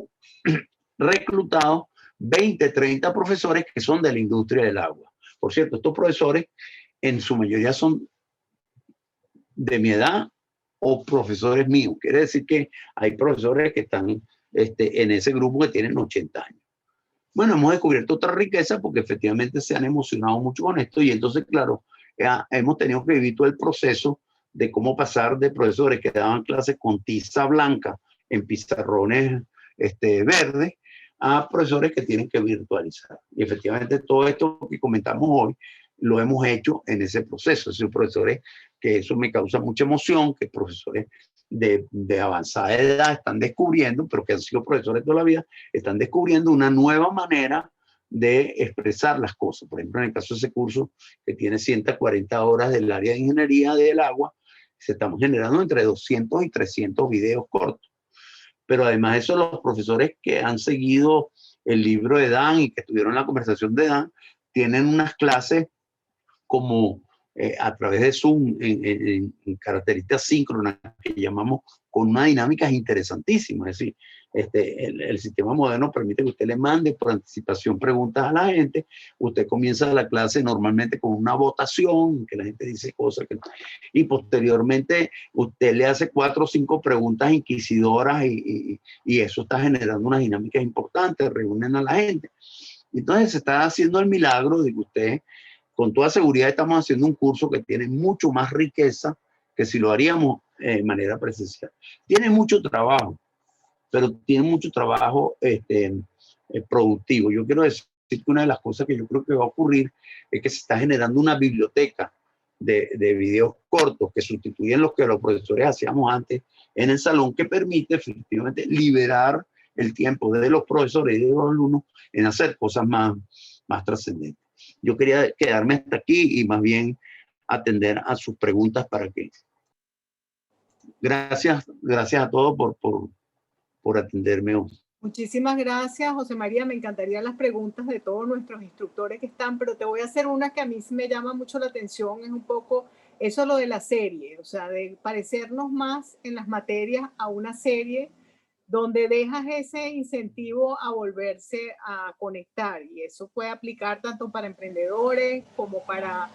reclutado 20, 30 profesores que son de la industria del agua. Por cierto, estos profesores en su mayoría son de mi edad o profesores míos. Quiere decir que hay profesores que están en ese grupo que tienen 80 años. Bueno, hemos descubierto otra riqueza porque efectivamente se han emocionado mucho con esto y entonces, claro, hemos tenido que vivir todo el proceso de cómo pasar de profesores que daban clases con tiza blanca en pizarrones verdes a profesores que tienen que virtualizar. Y efectivamente todo esto que comentamos hoy lo hemos hecho en ese proceso. Son profesores que eso me causa mucha emoción, que profesores de avanzada edad están descubriendo, pero que han sido profesores toda la vida, están descubriendo una nueva manera de expresar las cosas. Por ejemplo, en el caso de ese curso que tiene 140 horas del área de ingeniería del agua, se estamos generando entre 200 y 300 videos cortos. Pero además de eso, los profesores que han seguido el libro de Dan y que estuvieron en la conversación de Dan, tienen unas clases como a través de Zoom en características síncronas que llamamos con una dinámica interesantísima. Es decir, el sistema moderno permite que usted le mande por anticipación preguntas a la gente. Usted comienza la clase normalmente con una votación, que la gente dice cosas y posteriormente usted le hace 4 o 5 preguntas inquisidoras y eso está generando unas dinámicas importantes, reúnen a la gente. Entonces se está haciendo el milagro de que usted, con toda seguridad, estamos haciendo un curso que tiene mucho más riqueza que si lo haríamos de manera presencial. Tiene mucho trabajo, pero tiene mucho trabajo productivo. Yo quiero decir que una de las cosas que yo creo que va a ocurrir es que se está generando una biblioteca de videos cortos que sustituyen los que los profesores hacíamos antes en el salón, que permite efectivamente liberar el tiempo de los profesores y de los alumnos en hacer cosas más trascendentes. Yo quería quedarme hasta aquí y más bien atender a sus preguntas para que... Gracias a todos por atenderme hoy. Muchísimas gracias, José María. Me encantarían las preguntas de todos nuestros instructores que están, pero te voy a hacer una que a mí me llama mucho la atención, es un poco eso lo de la serie, o sea, de parecernos más en las materias a una serie donde dejas ese incentivo a volverse a conectar, y eso puede aplicar tanto para emprendedores como para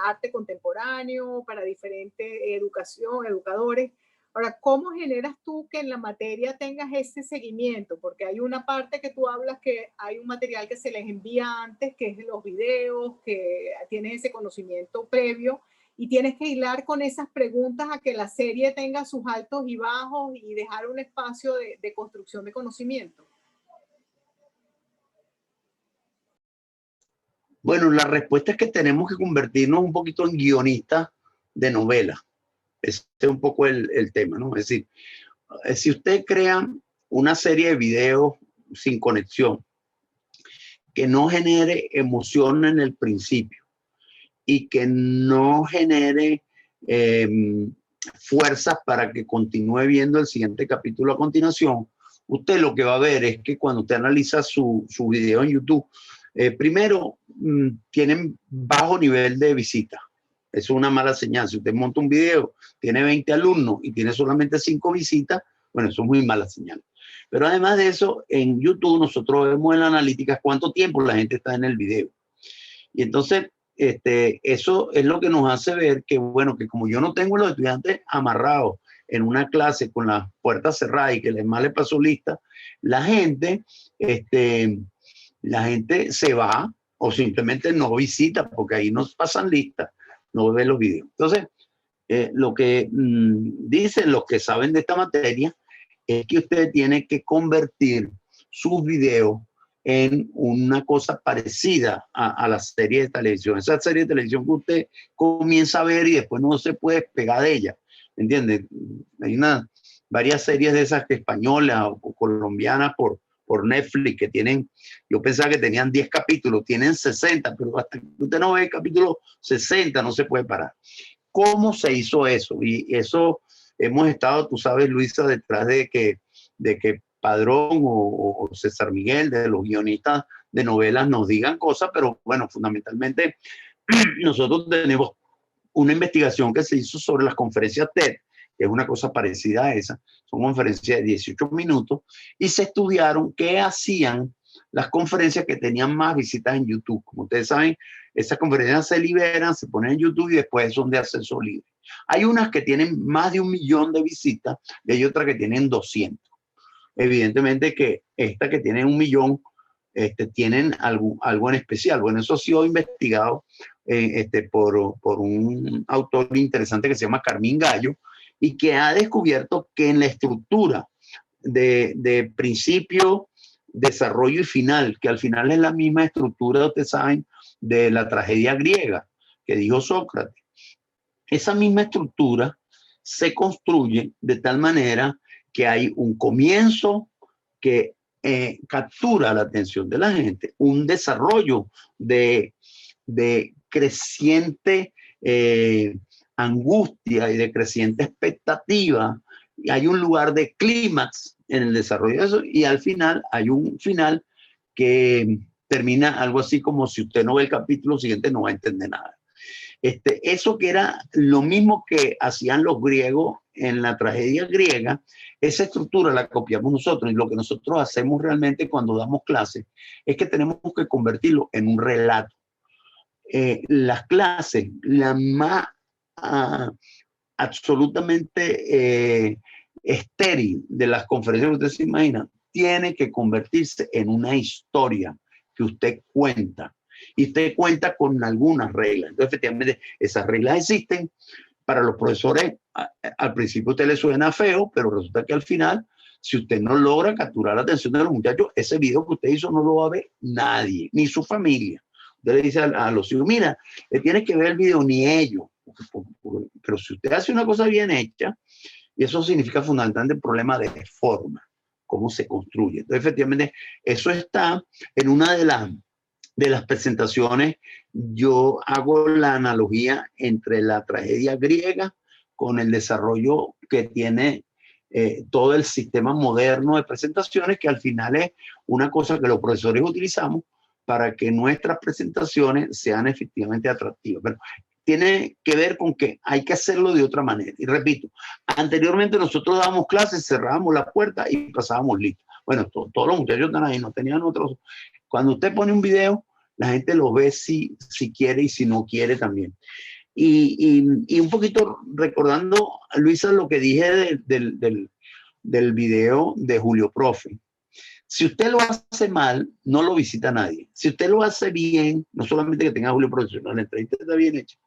arte contemporáneo, para diferentes educadores. Ahora, ¿cómo generas tú que en la materia tengas ese seguimiento? Porque hay una parte que tú hablas que hay un material que se les envía antes, que es los videos, que tienes ese conocimiento previo y tienes que hilar con esas preguntas a que la serie tenga sus altos y bajos y dejar un espacio de construcción de conocimiento. Bueno, la respuesta es que tenemos que convertirnos un poquito en guionistas de novela. Ese es un poco el tema, ¿no? Es decir, si usted crea una serie de videos sin conexión, que no genere emoción en el principio y que no genere fuerzas para que continúe viendo el siguiente capítulo a continuación, usted lo que va a ver es que cuando usted analiza su video en YouTube, primero tienen bajo nivel de visita. Eso es una mala señal. Si usted monta un video, tiene 20 alumnos y tiene solamente 5 visitas, bueno, eso es muy mala señal. Pero además de eso, en YouTube nosotros vemos en la analítica cuánto tiempo la gente está en el video. Y entonces, eso es lo que nos hace ver que, bueno, que como yo no tengo a los estudiantes amarrados en una clase con las puertas cerradas y que además le pasó lista, la gente se va o simplemente no visita porque ahí nos pasan listas, no ve los videos. Entonces, lo que dicen los que saben de esta materia es que usted tiene que convertir sus videos en una cosa parecida a la serie de televisión. Esa serie de televisión que usted comienza a ver y después no se puede despegar de ella. ¿Entiendes? Hay varias series de esas que españolas o colombianas por Netflix que tienen, yo pensaba que tenían 10 capítulos, tienen 60, pero hasta que usted no ve el capítulo 60 no se puede parar. ¿Cómo se hizo eso? Y eso hemos estado, tú sabes, Luisa, detrás de que Padrón o César Miguel, de los guionistas de novelas, nos digan cosas, pero bueno, fundamentalmente nosotros tenemos una investigación que se hizo sobre las conferencias TED, que es una cosa parecida a esa, son conferencias de 18 minutos, y se estudiaron qué hacían las conferencias que tenían más visitas en YouTube. Como ustedes saben, esas conferencias se liberan, se ponen en YouTube y después son de acceso libre. Hay unas que tienen más de 1 millón de visitas y hay otras que tienen 200. Evidentemente que esta que tienen 1 millón, tienen algo en especial. Bueno, eso ha sido investigado por un autor interesante que se llama Carmín Gallo y que ha descubierto que en la estructura de principio, desarrollo y final, que al final es la misma estructura, ustedes saben, de la tragedia griega que dijo Sócrates. Esa misma estructura se construye de tal manera que hay un comienzo que captura la atención de la gente, un desarrollo de creciente angustia y de creciente expectativa, y hay un lugar de clímax en el desarrollo de eso, y al final hay un final que termina algo así como si usted no ve el capítulo siguiente no va a entender nada. Eso que era lo mismo que hacían los griegos en la tragedia griega, esa estructura la copiamos nosotros, y lo que nosotros hacemos realmente cuando damos clases es que tenemos que convertirlo en un relato. Las clases, la más absolutamente estéril de las conferencias que usted se imagina, tiene que convertirse en una historia que usted cuenta. Y usted cuenta con algunas reglas. Entonces, efectivamente, esas reglas existen. Para los profesores, al principio a usted le suena feo, pero resulta que al final, si usted no logra capturar la atención de los muchachos, ese video que usted hizo no lo va a ver nadie, ni su familia. Usted le dice a los hijos, mira, le tienes que ver el video, ni ellos. Pero si usted hace una cosa bien hecha, y eso significa fundamentalmente el problema de forma, cómo se construye. Entonces, efectivamente, eso está en una de las presentaciones. Yo hago la analogía entre la tragedia griega con el desarrollo que tiene todo el sistema moderno de presentaciones, que al final es una cosa que los profesores utilizamos para que nuestras presentaciones sean efectivamente atractivas. Pero tiene que ver con que hay que hacerlo de otra manera. Y repito, anteriormente nosotros dábamos clases, cerrábamos la puerta y pasábamos listo. Bueno, todos los muchachos están ahí, no tenían otros. Cuando usted pone un video, la gente lo ve si quiere y si no quiere también. Y un poquito recordando, Luisa, lo que dije del video de Julio Profe. Si usted lo hace mal, no lo visita nadie. Si usted lo hace bien, no solamente que tenga Julio Profe, sino la entrevista está bien hecha.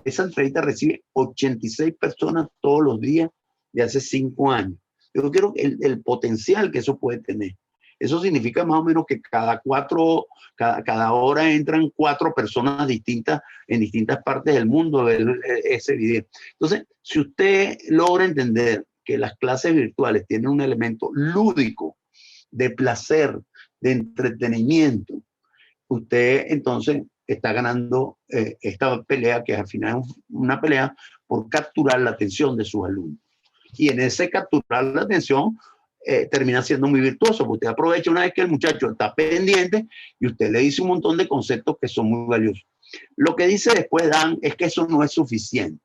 Esa entrevista recibe 86 personas todos los días de hace 5 años. Yo quiero el potencial que eso puede tener. Eso significa más o menos que cada hora entran 4 personas distintas en distintas partes del mundo a ver ese video. Entonces, si usted logra entender que las clases virtuales tienen un elemento lúdico, de placer, de entretenimiento, usted entonces está ganando esta pelea, que al final es una pelea por capturar la atención de sus alumnos. Y en ese capturar la atención termina siendo muy virtuoso, porque usted aprovecha una vez que el muchacho está pendiente y usted le dice un montón de conceptos que son muy valiosos. Lo que dice después Dan es que eso no es suficiente.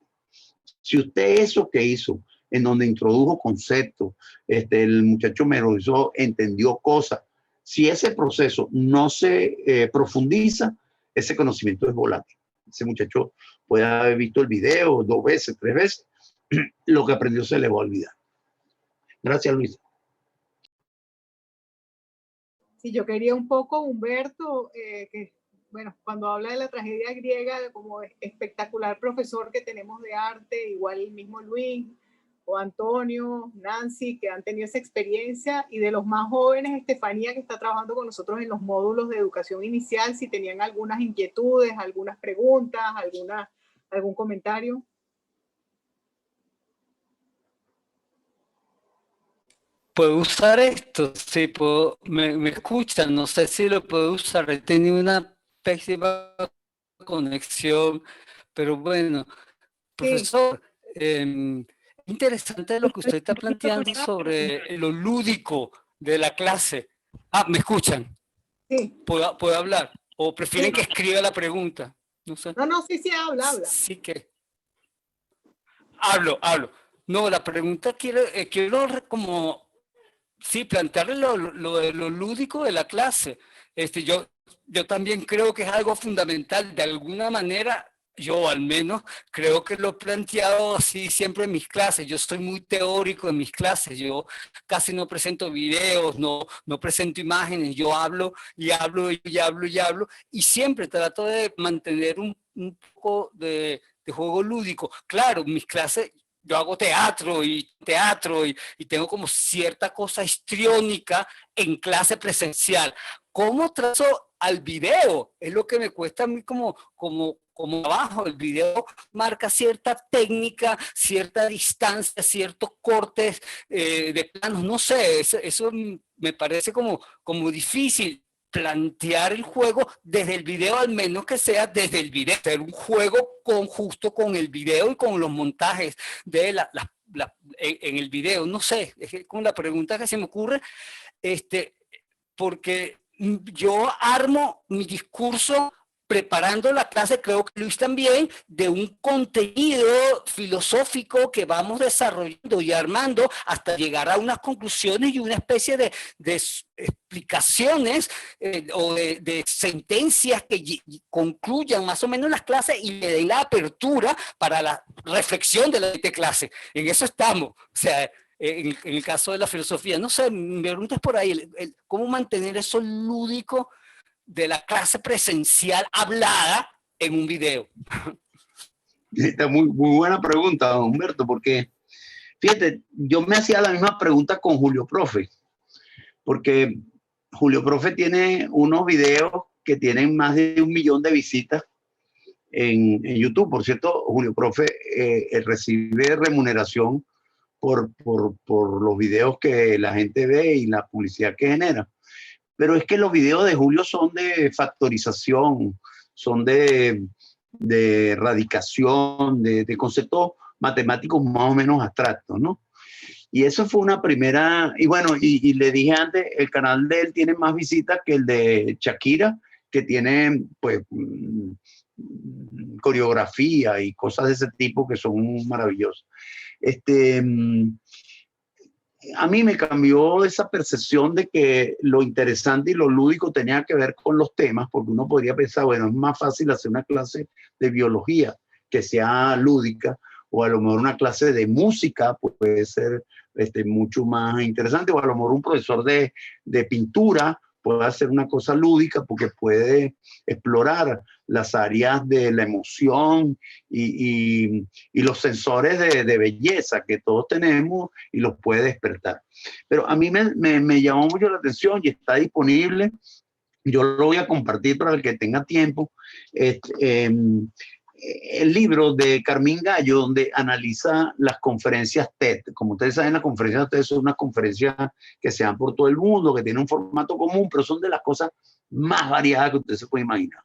Si usted eso que hizo, en donde introdujo conceptos, el muchacho memorizó, entendió cosas, si ese proceso no se profundiza, ese conocimiento es volátil. Ese muchacho puede haber visto el video 2 veces, 3 veces, lo que aprendió se le va a olvidar. Gracias, Luisa. Sí, yo quería un poco, Humberto, que, bueno, cuando habla de la tragedia griega, como espectacular profesor que tenemos de arte, igual el mismo Luis, o Antonio, Nancy, que han tenido esa experiencia, y de los más jóvenes, Estefanía, que está trabajando con nosotros en los módulos de educación inicial, si tenían algunas inquietudes, algunas preguntas, algún comentario. ¿Puedo usar esto? Sí, puedo, me escuchan, no sé si lo puedo usar, he tenido una pésima conexión, pero bueno, profesor, interesante lo que usted está planteando sobre lo lúdico de la clase. Ah, ¿me escuchan? Sí. ¿Puedo hablar? ¿O prefieren Sí. que escriba la pregunta? No sé. No, sí, habla. Sí que... Hablo. No, la pregunta quiero como... Sí, plantearle lo de lo lúdico de la clase. Yo también creo que es algo fundamental. De alguna manera, yo al menos creo que lo he planteado así siempre en mis clases. Yo soy muy teórico en mis clases. Yo casi no presento videos, no presento imágenes. Yo hablo y hablo. Y siempre trato de mantener un poco de juego lúdico. Claro, mis clases... Yo hago teatro y tengo como cierta cosa histriónica en clase presencial. ¿Cómo trazo al video? Es lo que me cuesta a mí como trabajo. El video marca cierta técnica, cierta distancia, ciertos cortes de planos. No sé, eso me parece como difícil plantear el juego desde el video, al menos que sea desde el video, hacer un juego justo con el video y con los montajes de en el video. No sé, es como la pregunta que se me ocurre, porque yo armo mi discurso preparando la clase, creo que Luis también, de un contenido filosófico que vamos desarrollando y armando hasta llegar a unas conclusiones y una especie de explicaciones o de sentencias que concluyan más o menos las clases y le den la apertura para la reflexión de la clase. En eso estamos. O sea, en el caso de la filosofía, no sé, me preguntas por ahí, ¿cómo mantener eso lúdico de la clase presencial hablada en un video? Esta es muy buena pregunta, Humberto, porque fíjate, yo me hacía la misma pregunta con Julio Profe, porque Julio Profe tiene unos videos que tienen más de 1 millón de visitas en YouTube. Por cierto, Julio Profe recibe remuneración por los videos que la gente ve y la publicidad que genera. Pero es que los videos de Julio son de factorización, son de radicación, de conceptos matemáticos más o menos abstractos, ¿no? Y eso fue una primera, y bueno, y le dije antes, el canal de él tiene más visitas que el de Shakira, que tiene pues coreografía y cosas de ese tipo que son maravillosas. A mí me cambió esa percepción de que lo interesante y lo lúdico tenía que ver con los temas, porque uno podría pensar, bueno, es más fácil hacer una clase de biología que sea lúdica, o a lo mejor una clase de música puede ser mucho más interesante, o a lo mejor un profesor de pintura puede hacer una cosa lúdica porque puede explorar las áreas de la emoción y los sensores de belleza que todos tenemos y los puede despertar. Pero a mí me llamó mucho la atención y está disponible. Yo lo voy a compartir para el que tenga tiempo. El libro de Carmín Gallo, donde analiza las conferencias TED. Como ustedes saben, las conferencias TED son unas conferencias que se dan por todo el mundo, que tienen un formato común, pero son de las cosas más variadas que usted se puede imaginar.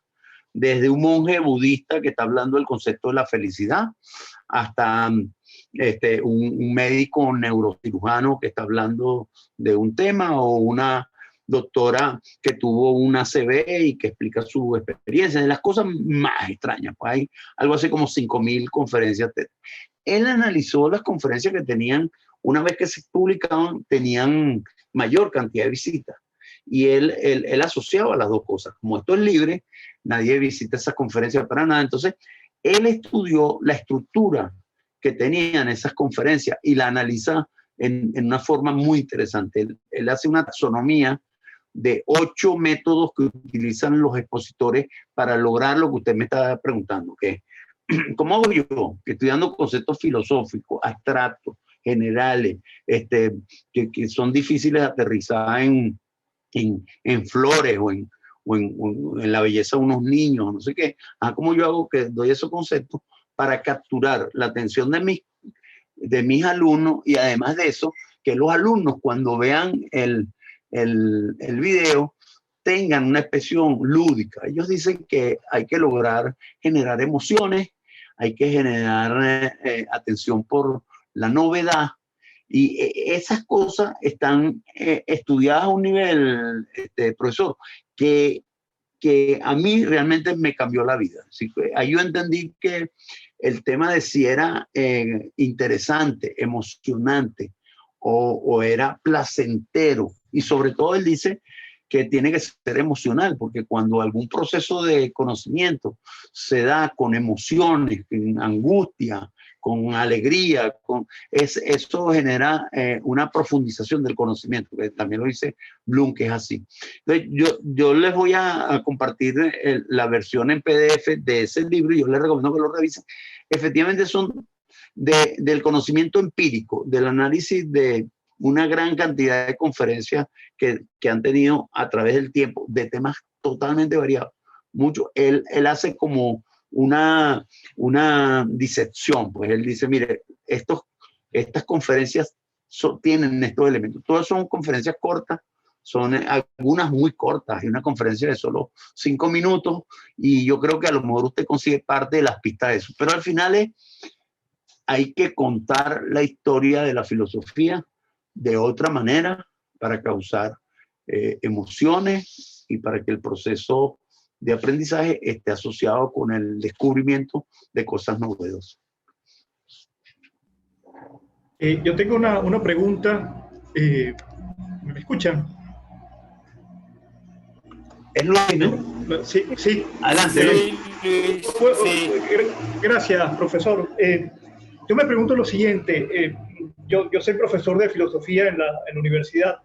Desde un monje budista que está hablando del concepto de la felicidad, hasta un médico neurocirujano que está hablando de un tema, o una doctora que tuvo una ACV y que explica su experiencia, de las cosas más extrañas. Pues hay algo así como 5.000 conferencias TED. Él analizó las conferencias que tenían, una vez que se publicaban, tenían mayor cantidad de visitas. Y él asociaba las dos cosas. Como esto es libre, nadie visita esas conferencias para nada. Entonces, él estudió la estructura que tenían esas conferencias y la analiza en una forma muy interesante. Él hace una taxonomía de 8 métodos que utilizan los expositores para lograr lo que usted me está preguntando, que ¿cómo hago yo? Que estoy dando conceptos filosóficos, abstractos, generales, que son difíciles de aterrizar en flores o en la belleza de unos niños, no sé qué. ¿Cómo yo hago que doy esos conceptos para capturar la atención de mis alumnos? Y además de eso, que los alumnos cuando vean el video tengan una expresión lúdica. Ellos dicen que hay que lograr generar emociones, hay que generar atención por la novedad, y esas cosas están estudiadas a un nivel, profesor, que a mí realmente me cambió la vida. Así que ahí yo entendí que el tema de si era interesante, emocionante o era placentero, y sobre todo él dice que tiene que ser emocional, porque cuando algún proceso de conocimiento se da con emociones, con angustia, con alegría, eso genera una profundización del conocimiento, que también lo dice Bloom, que es así. Entonces, yo les voy a compartir la versión en PDF de ese libro, y yo les recomiendo que lo revisen. Efectivamente son del conocimiento empírico, del análisis de una gran cantidad de conferencias que han tenido a través del tiempo, de temas totalmente variados. Mucho, él hace como una disección, pues él dice, mire, estas conferencias tienen estos elementos. Todas son conferencias cortas, son algunas muy cortas, hay una conferencia de solo 5 minutos, y yo creo que a lo mejor usted consigue parte de las pistas de eso, pero al final hay que contar la historia de la filosofía de otra manera para causar emociones y para que el proceso de aprendizaje esté asociado con el descubrimiento de cosas novedosas. Yo tengo una pregunta. ¿Me escuchan? Es Luis, ¿no? Sí, sí. Adelante, Luis. Sí. Gracias, profesor. Yo me pregunto lo siguiente. Yo soy profesor de filosofía en la universidad.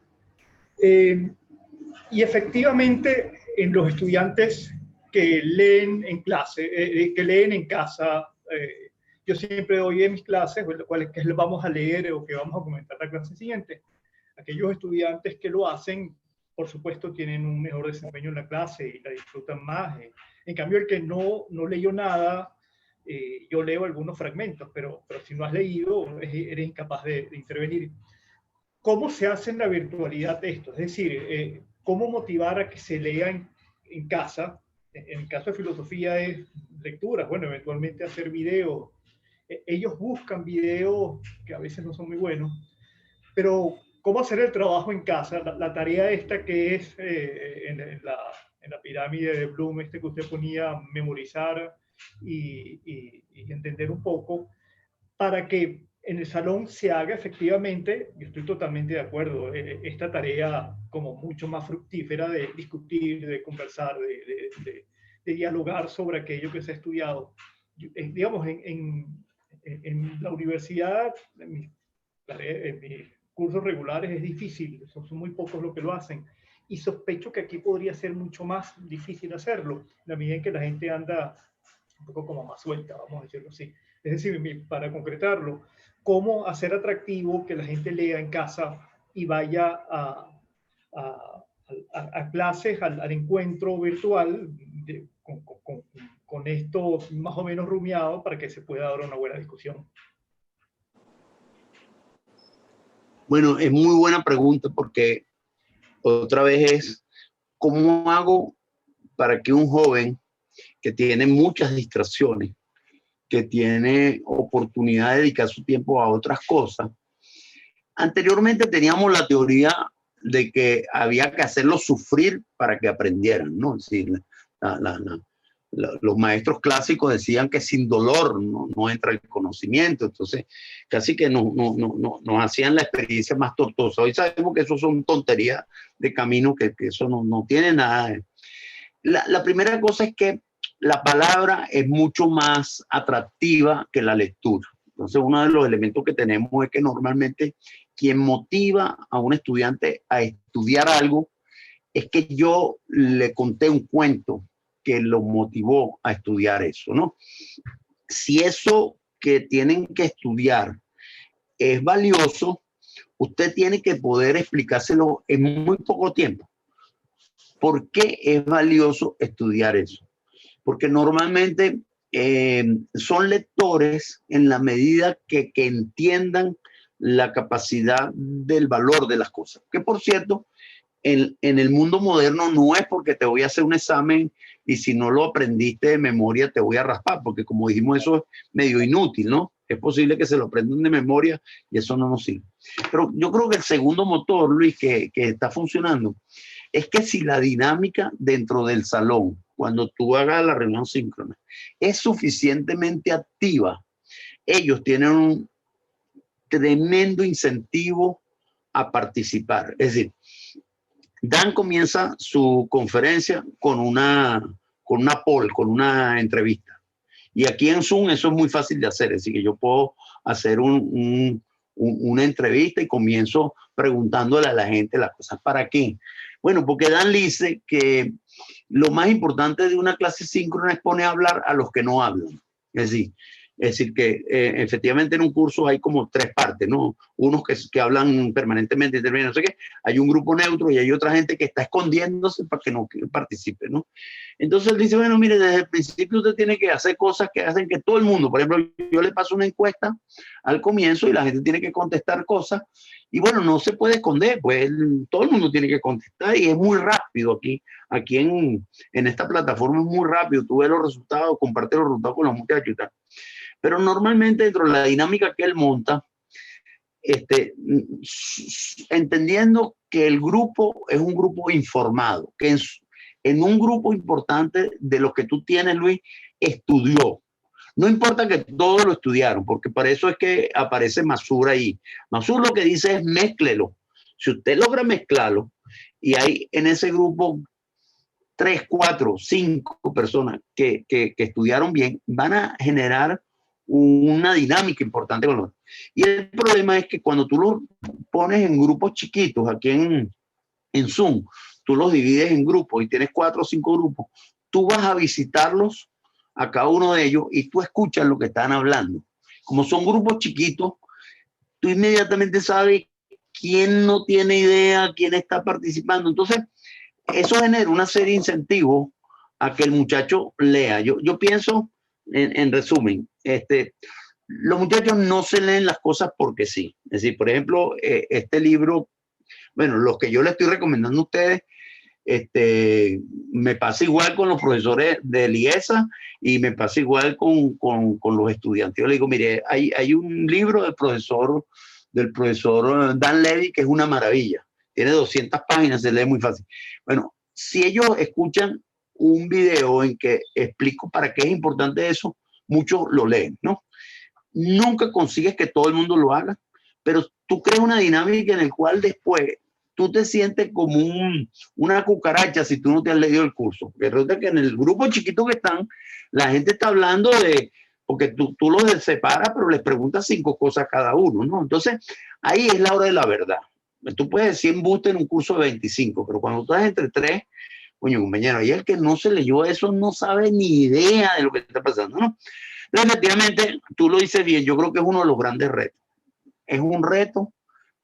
Y efectivamente, en los estudiantes que leen en clase, que leen en casa, yo siempre doy en mis clases, que vamos a leer o que vamos a comentar la clase siguiente. Aquellos estudiantes que lo hacen, por supuesto, tienen un mejor desempeño en la clase y la disfrutan más. En cambio, el que no leyó nada, yo leo algunos fragmentos, pero si no has leído, eres incapaz de intervenir. ¿Cómo se hace en la virtualidad esto? Es decir, ¿cómo motivar a que se lea en casa? En el caso de filosofía es lecturas, bueno, eventualmente hacer videos. Ellos buscan videos que a veces no son muy buenos, pero ¿cómo hacer el trabajo en casa? La tarea esta que es en la pirámide de Bloom, que usted ponía, memorizar y entender un poco, para que en el salón se haga efectivamente, yo estoy totalmente de acuerdo, esta tarea como mucho más fructífera de discutir, de conversar, de dialogar sobre aquello que se ha estudiado. Digamos, en la universidad, en mis cursos regulares es difícil, son muy pocos los que lo hacen, y sospecho que aquí podría ser mucho más difícil hacerlo, en la medida en que la gente anda un poco como más suelta, vamos a decirlo así. Es decir, para concretarlo, cómo hacer atractivo que la gente lea en casa y vaya a clases, al encuentro virtual con esto más o menos rumiado para que se pueda dar una buena discusión. Bueno, es muy buena pregunta porque otra vez es, ¿cómo hago para que un joven que tiene muchas distracciones, que tiene oportunidad de dedicar su tiempo a otras cosas? Anteriormente teníamos la teoría de que había que hacerlos sufrir para que aprendieran, ¿no? Es decir, los maestros clásicos decían que sin dolor no entra el conocimiento, entonces casi que nos hacían la experiencia más tortuosa. Hoy sabemos que eso son tonterías de camino, que eso no tiene nada. La primera cosa es que la palabra es mucho más atractiva que la lectura. Entonces, uno de los elementos que tenemos es que normalmente quien motiva a un estudiante a estudiar algo es que yo le conté un cuento que lo motivó a estudiar eso, ¿no? Si eso que tienen que estudiar es valioso, usted tiene que poder explicárselo en muy poco tiempo. ¿Por qué es valioso estudiar eso? Porque normalmente son lectores en la medida que entiendan la capacidad del valor de las cosas. Que por cierto, en el mundo moderno no es porque te voy a hacer un examen y si no lo aprendiste de memoria te voy a raspar, porque como dijimos eso es medio inútil, ¿no? Es posible que se lo aprendan de memoria y eso no nos sirve. Pero yo creo que el segundo motor, Luis, que está funcionando, es que si la dinámica dentro del salón, cuando tú hagas la reunión síncrona, es suficientemente activa, ellos tienen un tremendo incentivo a participar. Es decir, Dan comienza su conferencia con una poll, con una entrevista. Y aquí en Zoom eso es muy fácil de hacer. Es decir, que yo puedo hacer una entrevista y comienzo preguntándole a la gente las cosas. ¿Para qué? Bueno, porque Dan dice que lo más importante de una clase síncrona es poner a hablar a los que no hablan. Es decir que efectivamente en un curso hay como tres partes, ¿no? Unos que hablan permanentemente, intervienen, no sé qué. Hay un grupo neutro y hay otra gente que está escondiéndose para que no participe, ¿no? Entonces él dice, bueno, mire, desde el principio usted tiene que hacer cosas que hacen que todo el mundo, por ejemplo, yo le paso una encuesta al comienzo y la gente tiene que contestar cosas y bueno, no se puede esconder, pues todo el mundo tiene que contestar y es muy rápido aquí en esta plataforma es muy rápido, tú ves los resultados, compartes los resultados con los muchachos y tal. Pero normalmente dentro de la dinámica que él monta, entendiendo que el grupo es un grupo informado, que en un grupo importante de los que tú tienes, Luis, estudió. No importa que todos lo estudiaron, porque para eso es que aparece Masur ahí. Masur lo que dice es mézclelo. Si usted logra mezclarlo y hay en ese grupo 3, 4, 5 personas que estudiaron bien, van a generar una dinámica importante con los otros. Y el problema es que cuando tú los pones en grupos chiquitos, aquí en Zoom, tú los divides en grupos y tienes 4 o 5 grupos, tú vas a visitarlos a cada uno de ellos y tú escuchas lo que están hablando. Como son grupos chiquitos, tú inmediatamente sabes quién no tiene idea, quién está participando. Entonces, eso genera una serie de incentivos a que el muchacho lea. Yo pienso, en resumen, los muchachos no se leen las cosas porque sí. Es decir, por ejemplo, este libro, bueno, los que yo le estoy recomendando a ustedes, me pasa igual con los profesores de Liesa y me pasa igual con los estudiantes. Yo le digo, mire, hay un libro del profesor Dan Levy que es una maravilla. Tiene 200 páginas, se lee muy fácil. Bueno, si ellos escuchan un video en que explico para qué es importante eso, muchos lo leen, ¿no? Nunca consigues que todo el mundo lo haga, pero tú creas una dinámica en la cual después tú te sientes como una cucaracha si tú no te has leído el curso. Porque resulta que en el grupo chiquito que están, la gente está hablando porque tú los separas, pero les preguntas 5 cosas a cada uno, ¿no? Entonces, ahí es la hora de la verdad. Tú puedes decir embuste en un curso de 25, pero cuando estás entre 3, coño, compañero, ahí el que no se leyó eso no sabe ni idea de lo que está pasando, ¿no? Pero efectivamente, tú lo dices bien, yo creo que es uno de los grandes retos. Es un reto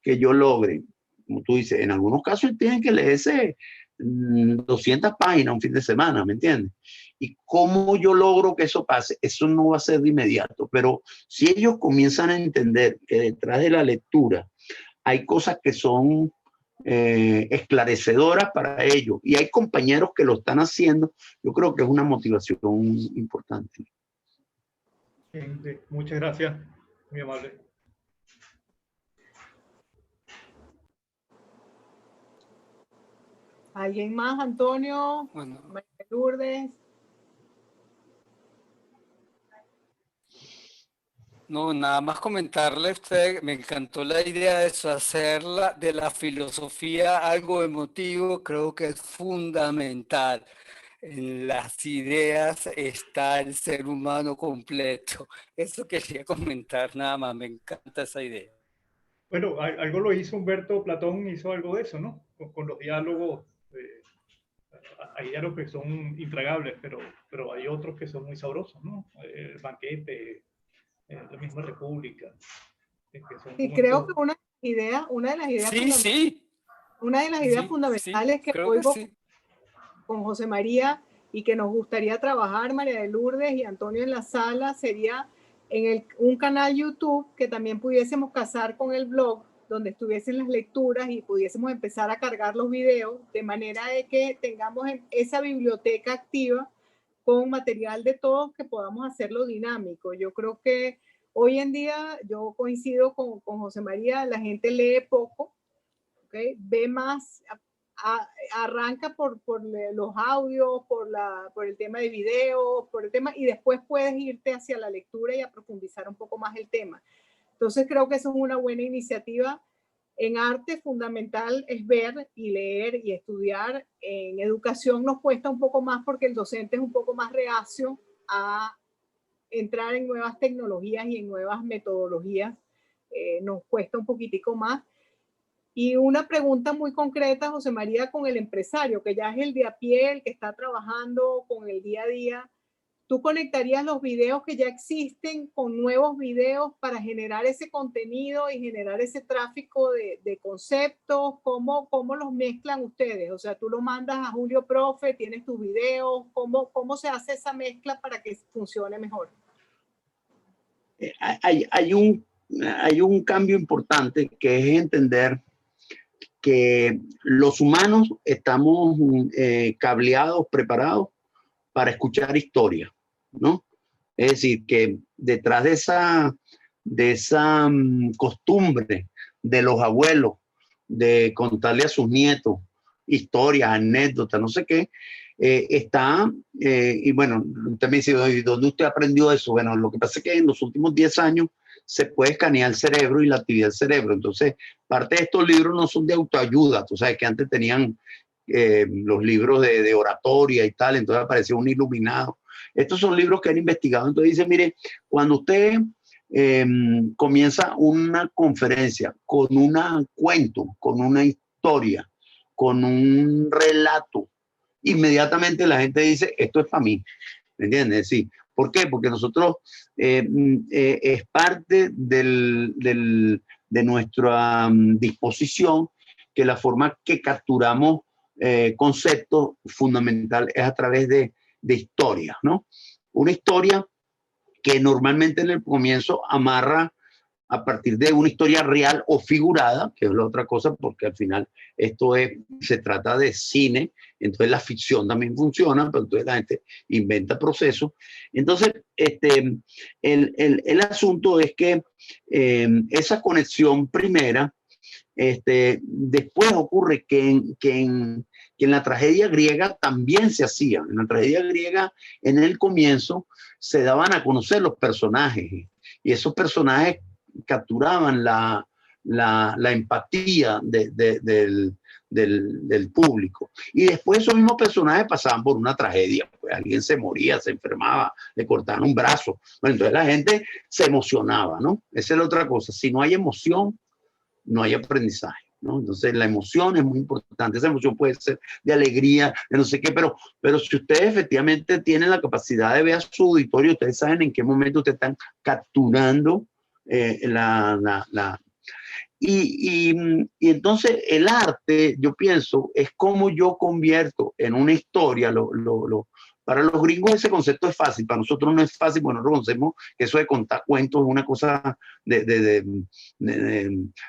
que yo logre, como tú dices, en algunos casos tienen que leerse 200 páginas un fin de semana, ¿me entiendes? Y cómo yo logro que eso pase, eso no va a ser de inmediato, pero si ellos comienzan a entender que detrás de la lectura hay cosas que son esclarecedoras para ellos y hay compañeros que lo están haciendo, yo creo que es una motivación importante. Muchas gracias, muy amable. ¿Alguien más, Antonio? Bueno. María Lourdes. No, nada más comentarle a usted, me encantó la idea de eso, hacerla de la filosofía algo emotivo, creo que es fundamental. En las ideas está el ser humano completo. Eso quería comentar nada más, me encanta esa idea. Bueno, algo lo hizo Humberto Platón, hizo algo de eso, ¿no? Con los diálogos, hay diálogos que son intragables, pero hay otros que son muy sabrosos, ¿no? El banquete, la misma República. Y creo que una de las ideas fundamentales que oigo con José María y que nos gustaría trabajar, María de Lourdes y Antonio en la sala, sería en un canal YouTube que también pudiésemos casar con el blog, donde estuviesen las lecturas y pudiésemos empezar a cargar los videos, de manera de que tengamos esa biblioteca activa con material de todos que podamos hacerlo dinámico. Yo creo que hoy en día, yo coincido con José María, la gente lee poco, ¿okay? Ve más, arranca por los audios, por el tema de video, por el tema, y después puedes irte hacia la lectura y a profundizar un poco más el tema. Entonces creo que eso es una buena iniciativa. En arte fundamental es ver y leer y estudiar. En educación nos cuesta un poco más porque el docente es un poco más reacio a entrar en nuevas tecnologías y en nuevas metodologías. Nos cuesta un poquitico más. Y una pregunta muy concreta, José María, con el empresario, que ya es el de a pie, el que está trabajando con el día a día. ¿Tú conectarías los videos que ya existen con nuevos videos para generar ese contenido y generar ese tráfico de conceptos? ¿Cómo los mezclan ustedes? O sea, tú lo mandas a Julio Profe, tienes tus videos. ¿Cómo se hace esa mezcla para que funcione mejor? Hay un cambio importante que es entender que los humanos estamos cableados, preparados para escuchar historias, ¿no? Es decir, que detrás de esa costumbre de los abuelos de contarle a sus nietos historias, anécdotas, no sé qué, y bueno, usted me dice, "¿Y dónde usted aprendió eso?". Bueno, lo que pasa es que en los últimos 10 años se puede escanear el cerebro y la actividad del cerebro. Entonces, parte de estos libros no son de autoayuda. Tú sabes que antes tenían los libros de oratoria y tal, entonces apareció un iluminado. Estos son libros que han investigado. Entonces dice, mire, cuando usted comienza una conferencia con un cuento, con una historia, con un relato, inmediatamente la gente dice, esto es para mí. ¿Me entiendes? Sí. ¿Por qué? Porque nosotros es parte de nuestra disposición que la forma que capturamos conceptos fundamentales es a través de historias, ¿no? Una historia que normalmente en el comienzo amarra a partir de una historia real o figurada, que es la otra cosa, porque al final se trata de cine, entonces la ficción también funciona, pero entonces la gente inventa procesos. Entonces, el asunto es que esa conexión primera, después ocurre que en la tragedia griega también se hacía. En la tragedia griega, en el comienzo, se daban a conocer los personajes, y esos personajes capturaban la empatía del público. Y después esos mismos personajes pasaban por una tragedia. Pues alguien se moría, se enfermaba, le cortaban un brazo. Bueno, entonces la gente se emocionaba, ¿no? Esa es la otra cosa. Si no hay emoción, no hay aprendizaje, ¿no? Entonces la emoción es muy importante. Esa emoción puede ser de alegría, de no sé qué, pero si ustedes efectivamente tienen la capacidad de ver a su auditorio, ustedes saben en qué momento ustedes están capturando y entonces el arte, yo pienso, es como yo convierto en una historia. Para los gringos ese concepto es fácil, para nosotros no es fácil, porque nosotros conocemos que eso de contar cuentos es una cosa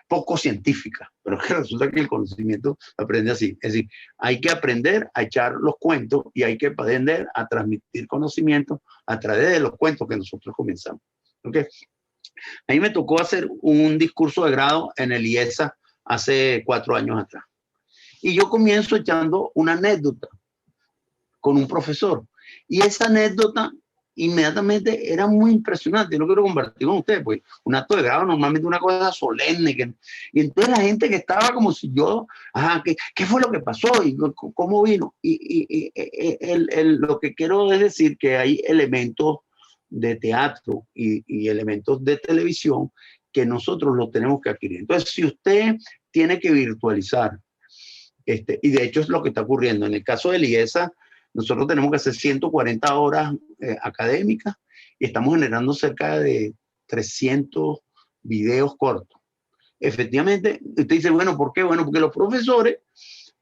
poco científica, pero es que resulta que el conocimiento aprende así. Es decir, hay que aprender a echar los cuentos y hay que aprender a transmitir conocimiento a través de los cuentos que nosotros comenzamos. ¿Okay? A mí me tocó hacer un discurso de grado en el IESA hace 4 años atrás. Y yo comienzo echando una anécdota con un profesor. Y esa anécdota inmediatamente era muy impresionante. Yo lo quiero compartir con ustedes, pues un acto de grado normalmente una cosa solemne. Y entonces la gente que estaba como si yo, ¿qué fue lo que pasó? ¿Y cómo vino? Lo que quiero es decir que hay elementos de teatro y elementos de televisión que nosotros los tenemos que adquirir. Entonces, si usted tiene que virtualizar, y de hecho es lo que está ocurriendo. En el caso del IESA, nosotros tenemos que hacer 140 horas académicas y estamos generando cerca de 300 videos cortos. Efectivamente, usted dice, bueno, ¿por qué? Bueno, porque los profesores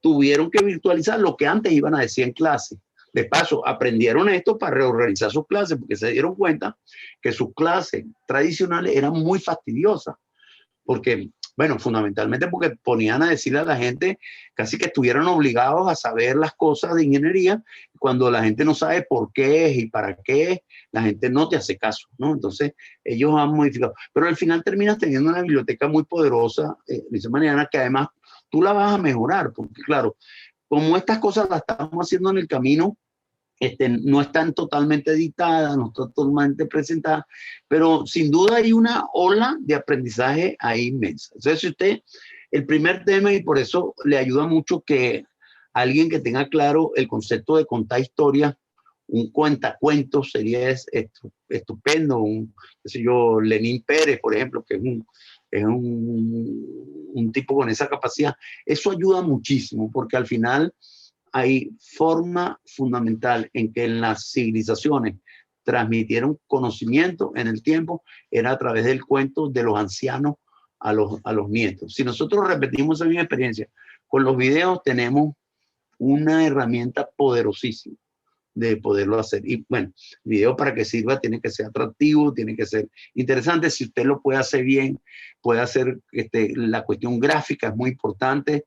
tuvieron que virtualizar lo que antes iban a decir en clase. De paso, aprendieron esto para reorganizar sus clases, porque se dieron cuenta que sus clases tradicionales eran muy fastidiosas. Porque, bueno, fundamentalmente porque ponían a decirle a la gente casi que estuvieran obligados a saber las cosas de ingeniería. Cuando la gente no sabe por qué es y para qué es, la gente no te hace caso, ¿no? Entonces, ellos han modificado. Pero al final terminas teniendo una biblioteca muy poderosa, de esa manera que además tú la vas a mejorar, porque claro, como estas cosas las estamos haciendo en el camino, no están totalmente editadas, no están totalmente presentadas, pero sin duda hay una ola de aprendizaje ahí inmensa. Entonces, si usted, el primer tema, y por eso le ayuda mucho que alguien que tenga claro el concepto de contar historias, un cuentacuentos sería estupendo, qué sé yo, Lenín Pérez, por ejemplo, que es un tipo con esa capacidad. Eso ayuda muchísimo, porque al final hay forma fundamental en que las civilizaciones transmitieron conocimiento en el tiempo, era a través del cuento de los ancianos a los nietos. Si nosotros repetimos esa misma experiencia con los videos, tenemos una herramienta poderosísima de poderlo hacer. Y bueno, el video para que sirva tiene que ser atractivo, tiene que ser interesante. Si usted lo puede hacer bien, puede hacer la cuestión gráfica, es muy importante.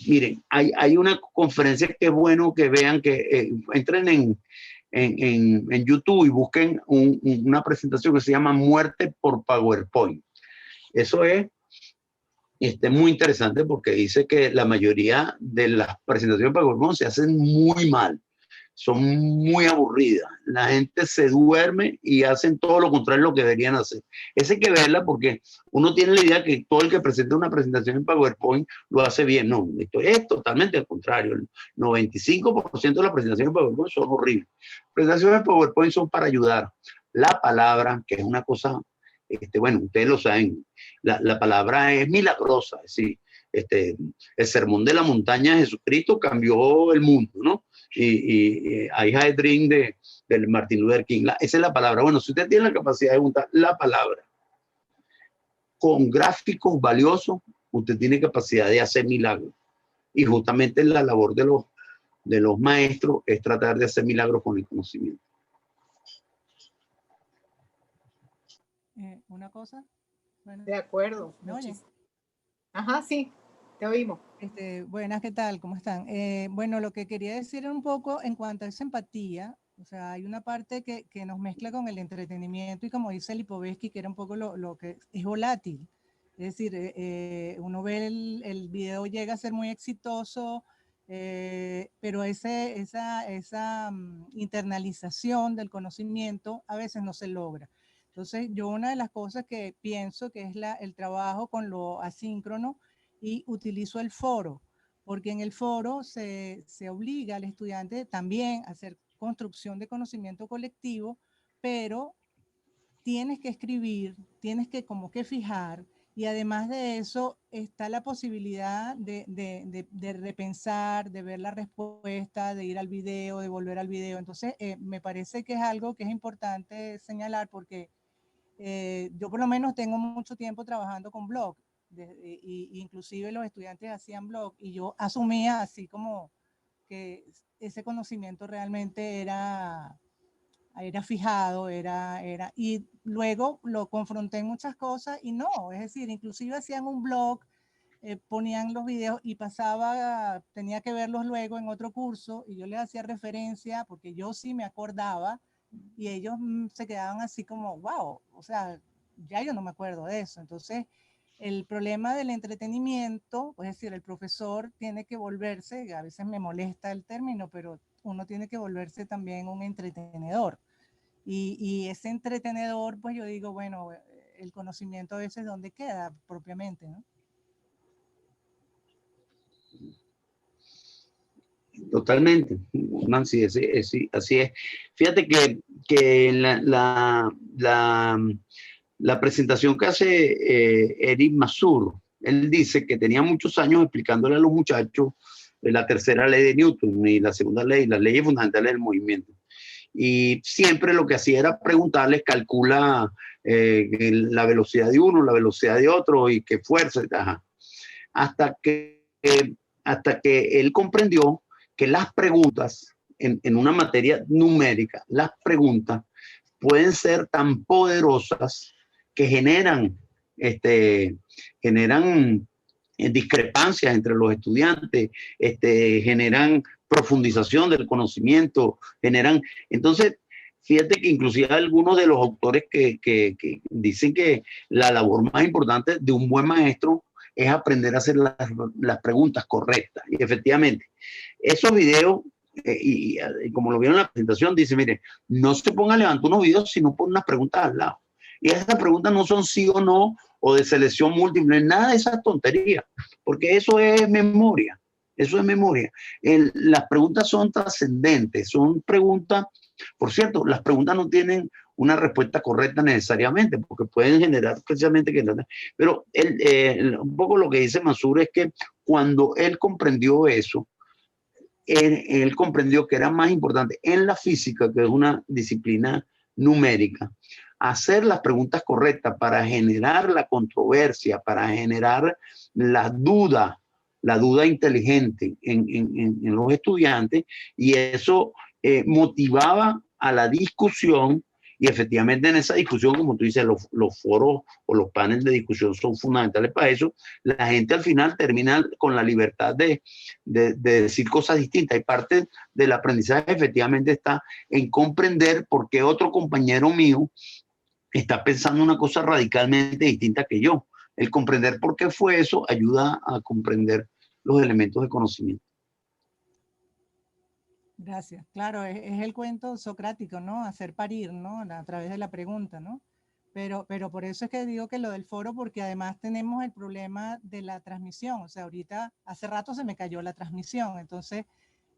Miren, hay una conferencia que es bueno que vean, que entren en YouTube y busquen una presentación que se llama Muerte por PowerPoint. Eso es muy interesante porque dice que la mayoría de las presentaciones de PowerPoint se hacen muy mal. son muy aburridas. La gente se duerme y hacen todo lo contrario de lo que deberían hacer. Esa hay que verla porque uno tiene la idea que todo el que presenta una presentación en PowerPoint lo hace bien. No, esto es totalmente al contrario. El 95% de las presentaciones en PowerPoint son horribles. Presentaciones en PowerPoint son para ayudar. La palabra, que es una cosa, bueno, ustedes lo saben, la palabra es milagrosa. Es decir, el sermón de la montaña de Jesucristo cambió el mundo, ¿no? Y I Had a Dream de Martin Luther King. Esa es la palabra. Bueno, si usted tiene la capacidad de juntar la palabra con gráficos valiosos, usted tiene capacidad de hacer milagros. Y justamente la labor de los maestros es tratar de hacer milagros con el conocimiento. Una cosa. Bueno, De acuerdo. ¿me oyen? Ajá, sí, te oímos. Buenas, ¿qué tal? ¿Cómo están? Bueno, lo que quería decir un poco en cuanto a esa empatía, o sea, hay una parte que nos mezcla con el entretenimiento y como dice Lipovetsky, que era un poco lo que es volátil. Es decir, uno ve el video llega a ser muy exitoso, pero esa internalización del conocimiento a veces no se logra. Entonces, yo una de las cosas que pienso que es el trabajo con lo asíncrono y utilizo el foro, porque en el foro se obliga al estudiante también a hacer construcción de conocimiento colectivo, pero tienes que escribir, tienes que como que fijar, y además de eso está la posibilidad de repensar, de ver la respuesta, de ir al video, de volver al video. Entonces, me parece que es algo que es importante señalar porque yo por lo menos tengo mucho tiempo trabajando con blog, inclusive los estudiantes hacían blog y yo asumía así como que ese conocimiento realmente era fijado, y luego lo confronté en muchas cosas y no, es decir, inclusive hacían un blog, ponían los videos y tenía que verlos luego en otro curso y yo les hacía referencia porque yo sí me acordaba y ellos se quedaban así como, wow, o sea, ya yo no me acuerdo de eso. Entonces, el problema del entretenimiento, es decir, el profesor tiene que volverse, a veces me molesta el término, pero uno tiene que volverse también un entretenedor. Y ese entretenedor, pues yo digo, bueno, el conocimiento a veces ¿dónde queda propiamente, no? Totalmente, Nancy, así es. Fíjate que la presentación que hace Eric Mazur, él dice que tenía muchos años explicándole a los muchachos la tercera ley de Newton y la segunda ley, las leyes fundamentales del movimiento. Y siempre lo que hacía era preguntarles, calcula la velocidad de uno, la velocidad de otro y qué fuerza, ajá. Hasta que él comprendió que las preguntas en una materia numérica, las preguntas pueden ser tan poderosas que generan discrepancias entre los estudiantes, generan profundización del conocimiento, entonces, fíjate que inclusive algunos de los autores que dicen que la labor más importante de un buen maestro es aprender a hacer las preguntas correctas. Y efectivamente, esos videos, y como lo vieron en la presentación, dice, mire, no se ponga a levantar unos videos, sino pon unas preguntas al lado. Y esas preguntas no son sí o no, o de selección múltiple, nada de esas tonterías, porque eso es memoria. Eso es memoria. Las preguntas son trascendentes, son preguntas, por cierto, las preguntas no tienen una respuesta correcta necesariamente, porque pueden generar precisamente que... Pero un poco lo que dice Mazur es que cuando él comprendió eso, él comprendió que era más importante en la física, que es una disciplina numérica, hacer las preguntas correctas para generar la controversia, para generar la duda inteligente en los estudiantes, y eso motivaba a la discusión. Y efectivamente en esa discusión, como tú dices, los foros o los paneles de discusión son fundamentales para eso. La gente al final termina con la libertad de decir cosas distintas. Y parte del aprendizaje efectivamente está en comprender por qué otro compañero mío está pensando una cosa radicalmente distinta que yo. El comprender por qué fue eso ayuda a comprender los elementos de conocimiento. Gracias. Claro, es el cuento socrático, ¿no? Hacer parir, ¿no? A través de la pregunta, ¿no? Pero por eso es que digo que lo del foro, porque además tenemos el problema de la transmisión. O sea, ahorita, hace rato se me cayó la transmisión. Entonces,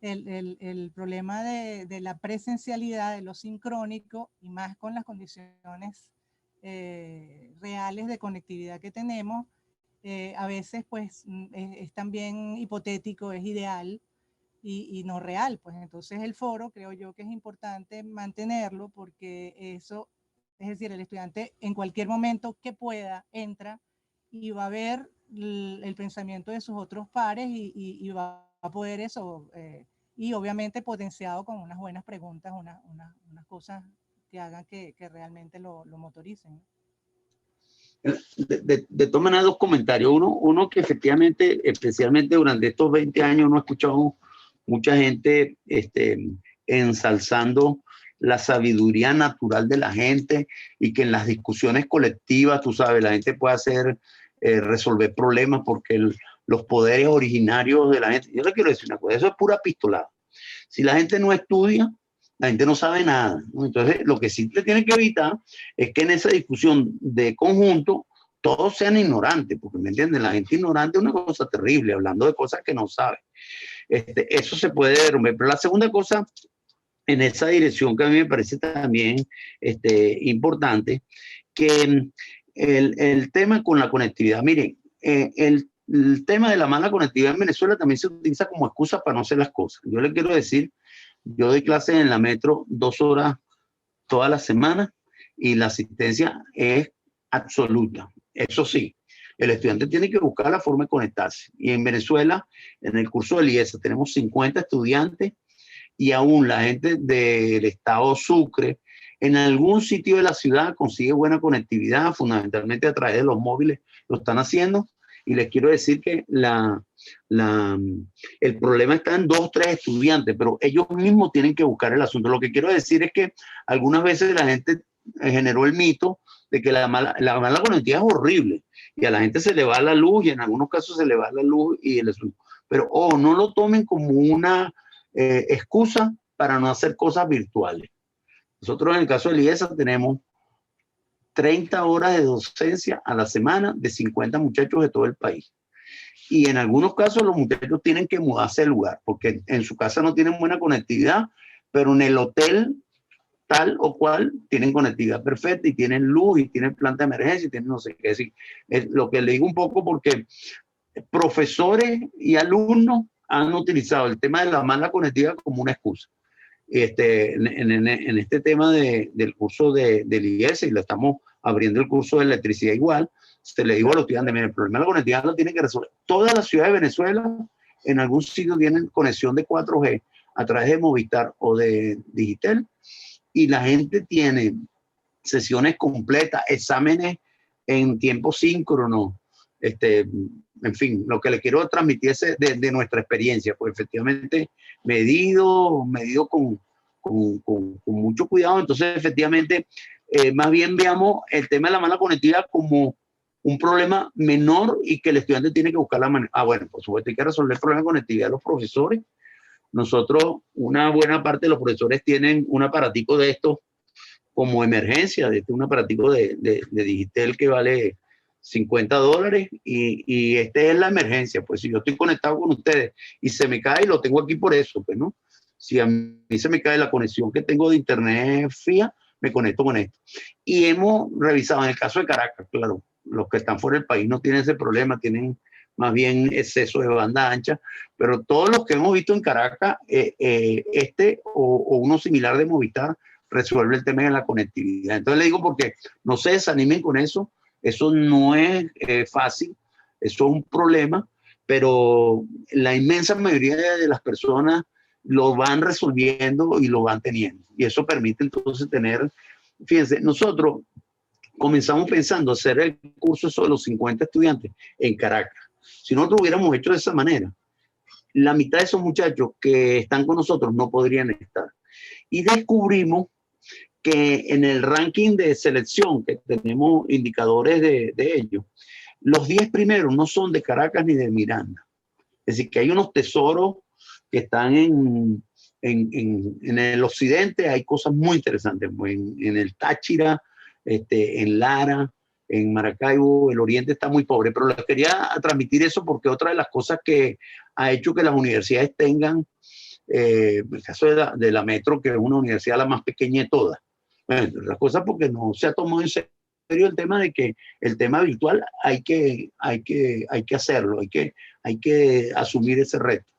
el problema de la presencialidad, de lo sincrónico, y más con las condiciones reales de conectividad que tenemos, a veces pues es también hipotético, es ideal, y no real. Pues entonces el foro creo yo que es importante mantenerlo, porque eso, es decir, el estudiante en cualquier momento que pueda entra y va a ver el pensamiento de sus otros pares y va a poder eso, y obviamente potenciado con unas buenas preguntas, unas cosas que hagan que realmente lo motoricen. De todas maneras, dos comentarios. Uno que efectivamente, especialmente durante estos 20 años, no he escuchado mucha gente ensalzando la sabiduría natural de la gente, y que en las discusiones colectivas, tú sabes, la gente puede resolver problemas porque los poderes originarios de la gente. Yo le quiero decir una cosa, eso es pura pistolada. Si la gente no estudia, la gente no sabe nada, ¿no? Entonces, lo que sí le tiene que evitar es que en esa discusión de conjunto todos sean ignorantes, porque, ¿me entienden? La gente ignorante es una cosa terrible, hablando de cosas que no sabe. Eso se puede derrumbar. Pero la segunda cosa, en esa dirección, que a mí me parece también importante, que el tema con la conectividad, miren, el tema de la mala conectividad en Venezuela también se utiliza como excusa para no hacer las cosas. Yo le quiero decir, yo doy clases en la metro 2 horas toda la semana y la asistencia es absoluta. Eso sí, el estudiante tiene que buscar la forma de conectarse. Y en Venezuela, en el curso de IESA, tenemos 50 estudiantes, y aún la gente del estado Sucre, en algún sitio de la ciudad consigue buena conectividad, fundamentalmente a través de los móviles, lo están haciendo. Y les quiero decir que el problema está en 2 o 3 estudiantes, pero ellos mismos tienen que buscar el asunto. Lo que quiero decir es que algunas veces la gente generó el mito de que la mala conectividad es horrible, y a la gente se le va la luz, y en algunos casos se le va la luz y el asunto. Pero no lo tomen como una excusa para no hacer cosas virtuales. Nosotros en el caso de IESA tenemos 30 horas de docencia a la semana de 50 muchachos de todo el país. Y en algunos casos los muchachos tienen que mudarse del lugar, porque en su casa no tienen buena conectividad, pero en el hotel tal o cual tienen conectividad perfecta, y tienen luz, y tienen planta de emergencia, y tienen no sé qué. Es decir, es lo que le digo un poco, porque profesores y alumnos han utilizado el tema de la mala conectividad como una excusa. En este tema del curso del IES, y le estamos abriendo el curso de electricidad igual, se le digo a los estudiantes, mira, el problema de la conectividad lo tienen que resolver. Todas las ciudades de Venezuela, en algún sitio tienen conexión de 4G a través de Movistar o de Digitel, y la gente tiene sesiones completas, exámenes en tiempo síncrono, en fin, lo que le quiero transmitir es de nuestra experiencia, pues efectivamente medido con mucho cuidado. Entonces, efectivamente, más bien veamos el tema de la mala conectividad como un problema menor, y que el estudiante tiene que buscar la manera. Bueno, por supuesto, hay que resolver el problema de conectividad de los profesores. Nosotros, una buena parte de los profesores tienen un aparatico de estos como emergencia, un aparatico de Digitel que vale $50, y este es la emergencia. Pues si yo estoy conectado con ustedes y se me cae, lo tengo aquí por eso, pues, ¿no? Si a mí se me cae la conexión que tengo de internet fía, me conecto con esto. Y hemos revisado en el caso de Caracas, claro, los que están fuera del país no tienen ese problema, tienen más bien exceso de banda ancha, pero todos los que hemos visto en Caracas, o uno similar de Movistar, resuelve el tema de la conectividad. Entonces le digo, porque no se desanimen con eso no es fácil, eso es un problema, pero la inmensa mayoría de las personas lo van resolviendo y lo van teniendo, y eso permite entonces tener, fíjense, nosotros comenzamos pensando hacer el curso sobre los 50 estudiantes en Caracas. Si nosotros hubiéramos hecho de esa manera, la mitad de esos muchachos que están con nosotros no podrían estar. Y descubrimos que en el ranking de selección, que tenemos indicadores de ellos, los 10 primeros no son de Caracas ni de Miranda. Es decir, que hay unos tesoros que están en el occidente hay cosas muy interesantes, pues, en el Táchira, en Lara, en Maracaibo, el oriente está muy pobre, pero les quería transmitir eso porque otra de las cosas que ha hecho que las universidades tengan, el caso de la Metro, que es una universidad la más pequeña de todas, bueno, las cosas porque no se ha tomado en serio el tema de que el tema virtual hay que hacerlo, hay que asumir ese reto,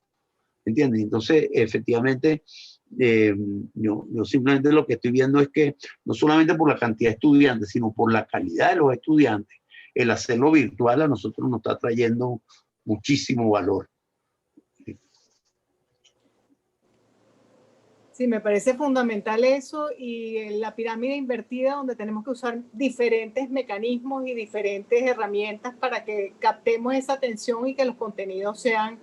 ¿entiendes? Entonces, efectivamente, yo simplemente lo que estoy viendo es que no solamente por la cantidad de estudiantes, sino por la calidad de los estudiantes, el hacerlo virtual a nosotros nos está trayendo muchísimo valor. Sí, me parece fundamental eso y la pirámide invertida donde tenemos que usar diferentes mecanismos y diferentes herramientas para que captemos esa atención y que los contenidos sean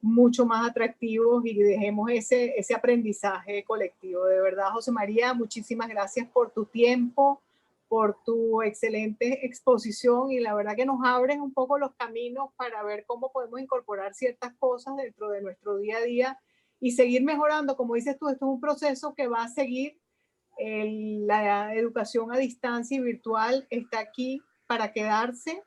mucho más atractivos y dejemos ese aprendizaje colectivo. De verdad, José María, muchísimas gracias por tu tiempo, por tu excelente exposición y la verdad que nos abres un poco los caminos para ver cómo podemos incorporar ciertas cosas dentro de nuestro día a día y seguir mejorando. Como dices tú, esto es un proceso que va a seguir. La educación a distancia y virtual está aquí para quedarse.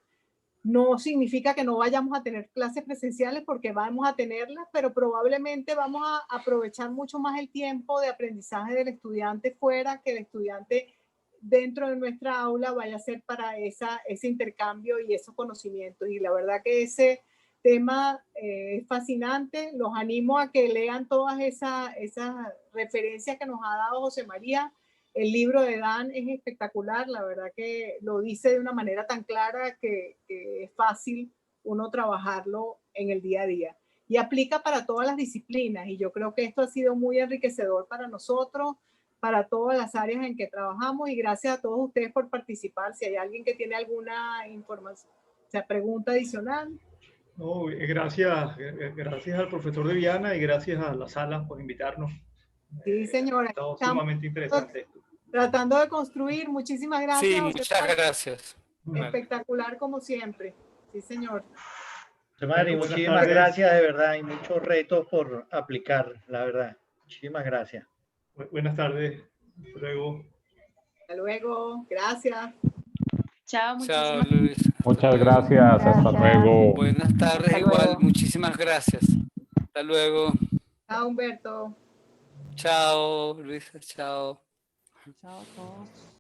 No significa que no vayamos a tener clases presenciales porque vamos a tenerlas, pero probablemente vamos a aprovechar mucho más el tiempo de aprendizaje del estudiante fuera que el estudiante dentro de nuestra aula vaya a ser para ese intercambio y esos conocimientos. Y la verdad que ese tema es fascinante. Los animo a que lean todas esas referencias que nos ha dado José María. El libro de Dan es espectacular, la verdad que lo dice de una manera tan clara que es fácil uno trabajarlo en el día a día. Y aplica para todas las disciplinas y yo creo que esto ha sido muy enriquecedor para nosotros, para todas las áreas en que trabajamos y gracias a todos ustedes por participar. Si hay alguien que tiene alguna información, o sea, pregunta adicional. No, gracias al profesor de Viana y gracias a la sala por invitarnos. Sí, señora. Está sumamente interesante esto. Tratando de construir. Muchísimas gracias. Sí, muchas gracias. Espectacular como siempre. Sí, señor. Mari, muchísimas gracias de verdad y muchos retos por aplicar, la verdad. Muchísimas gracias. Buenas tardes. Hasta luego. Hasta luego. Gracias. Chao, Chao, Luis. Muchas gracias. Hasta luego. Buenas tardes, Hasta igual. luego. Muchísimas gracias. Hasta luego. Chao, Humberto. Chao, Luisa. Chao. Chao a todos.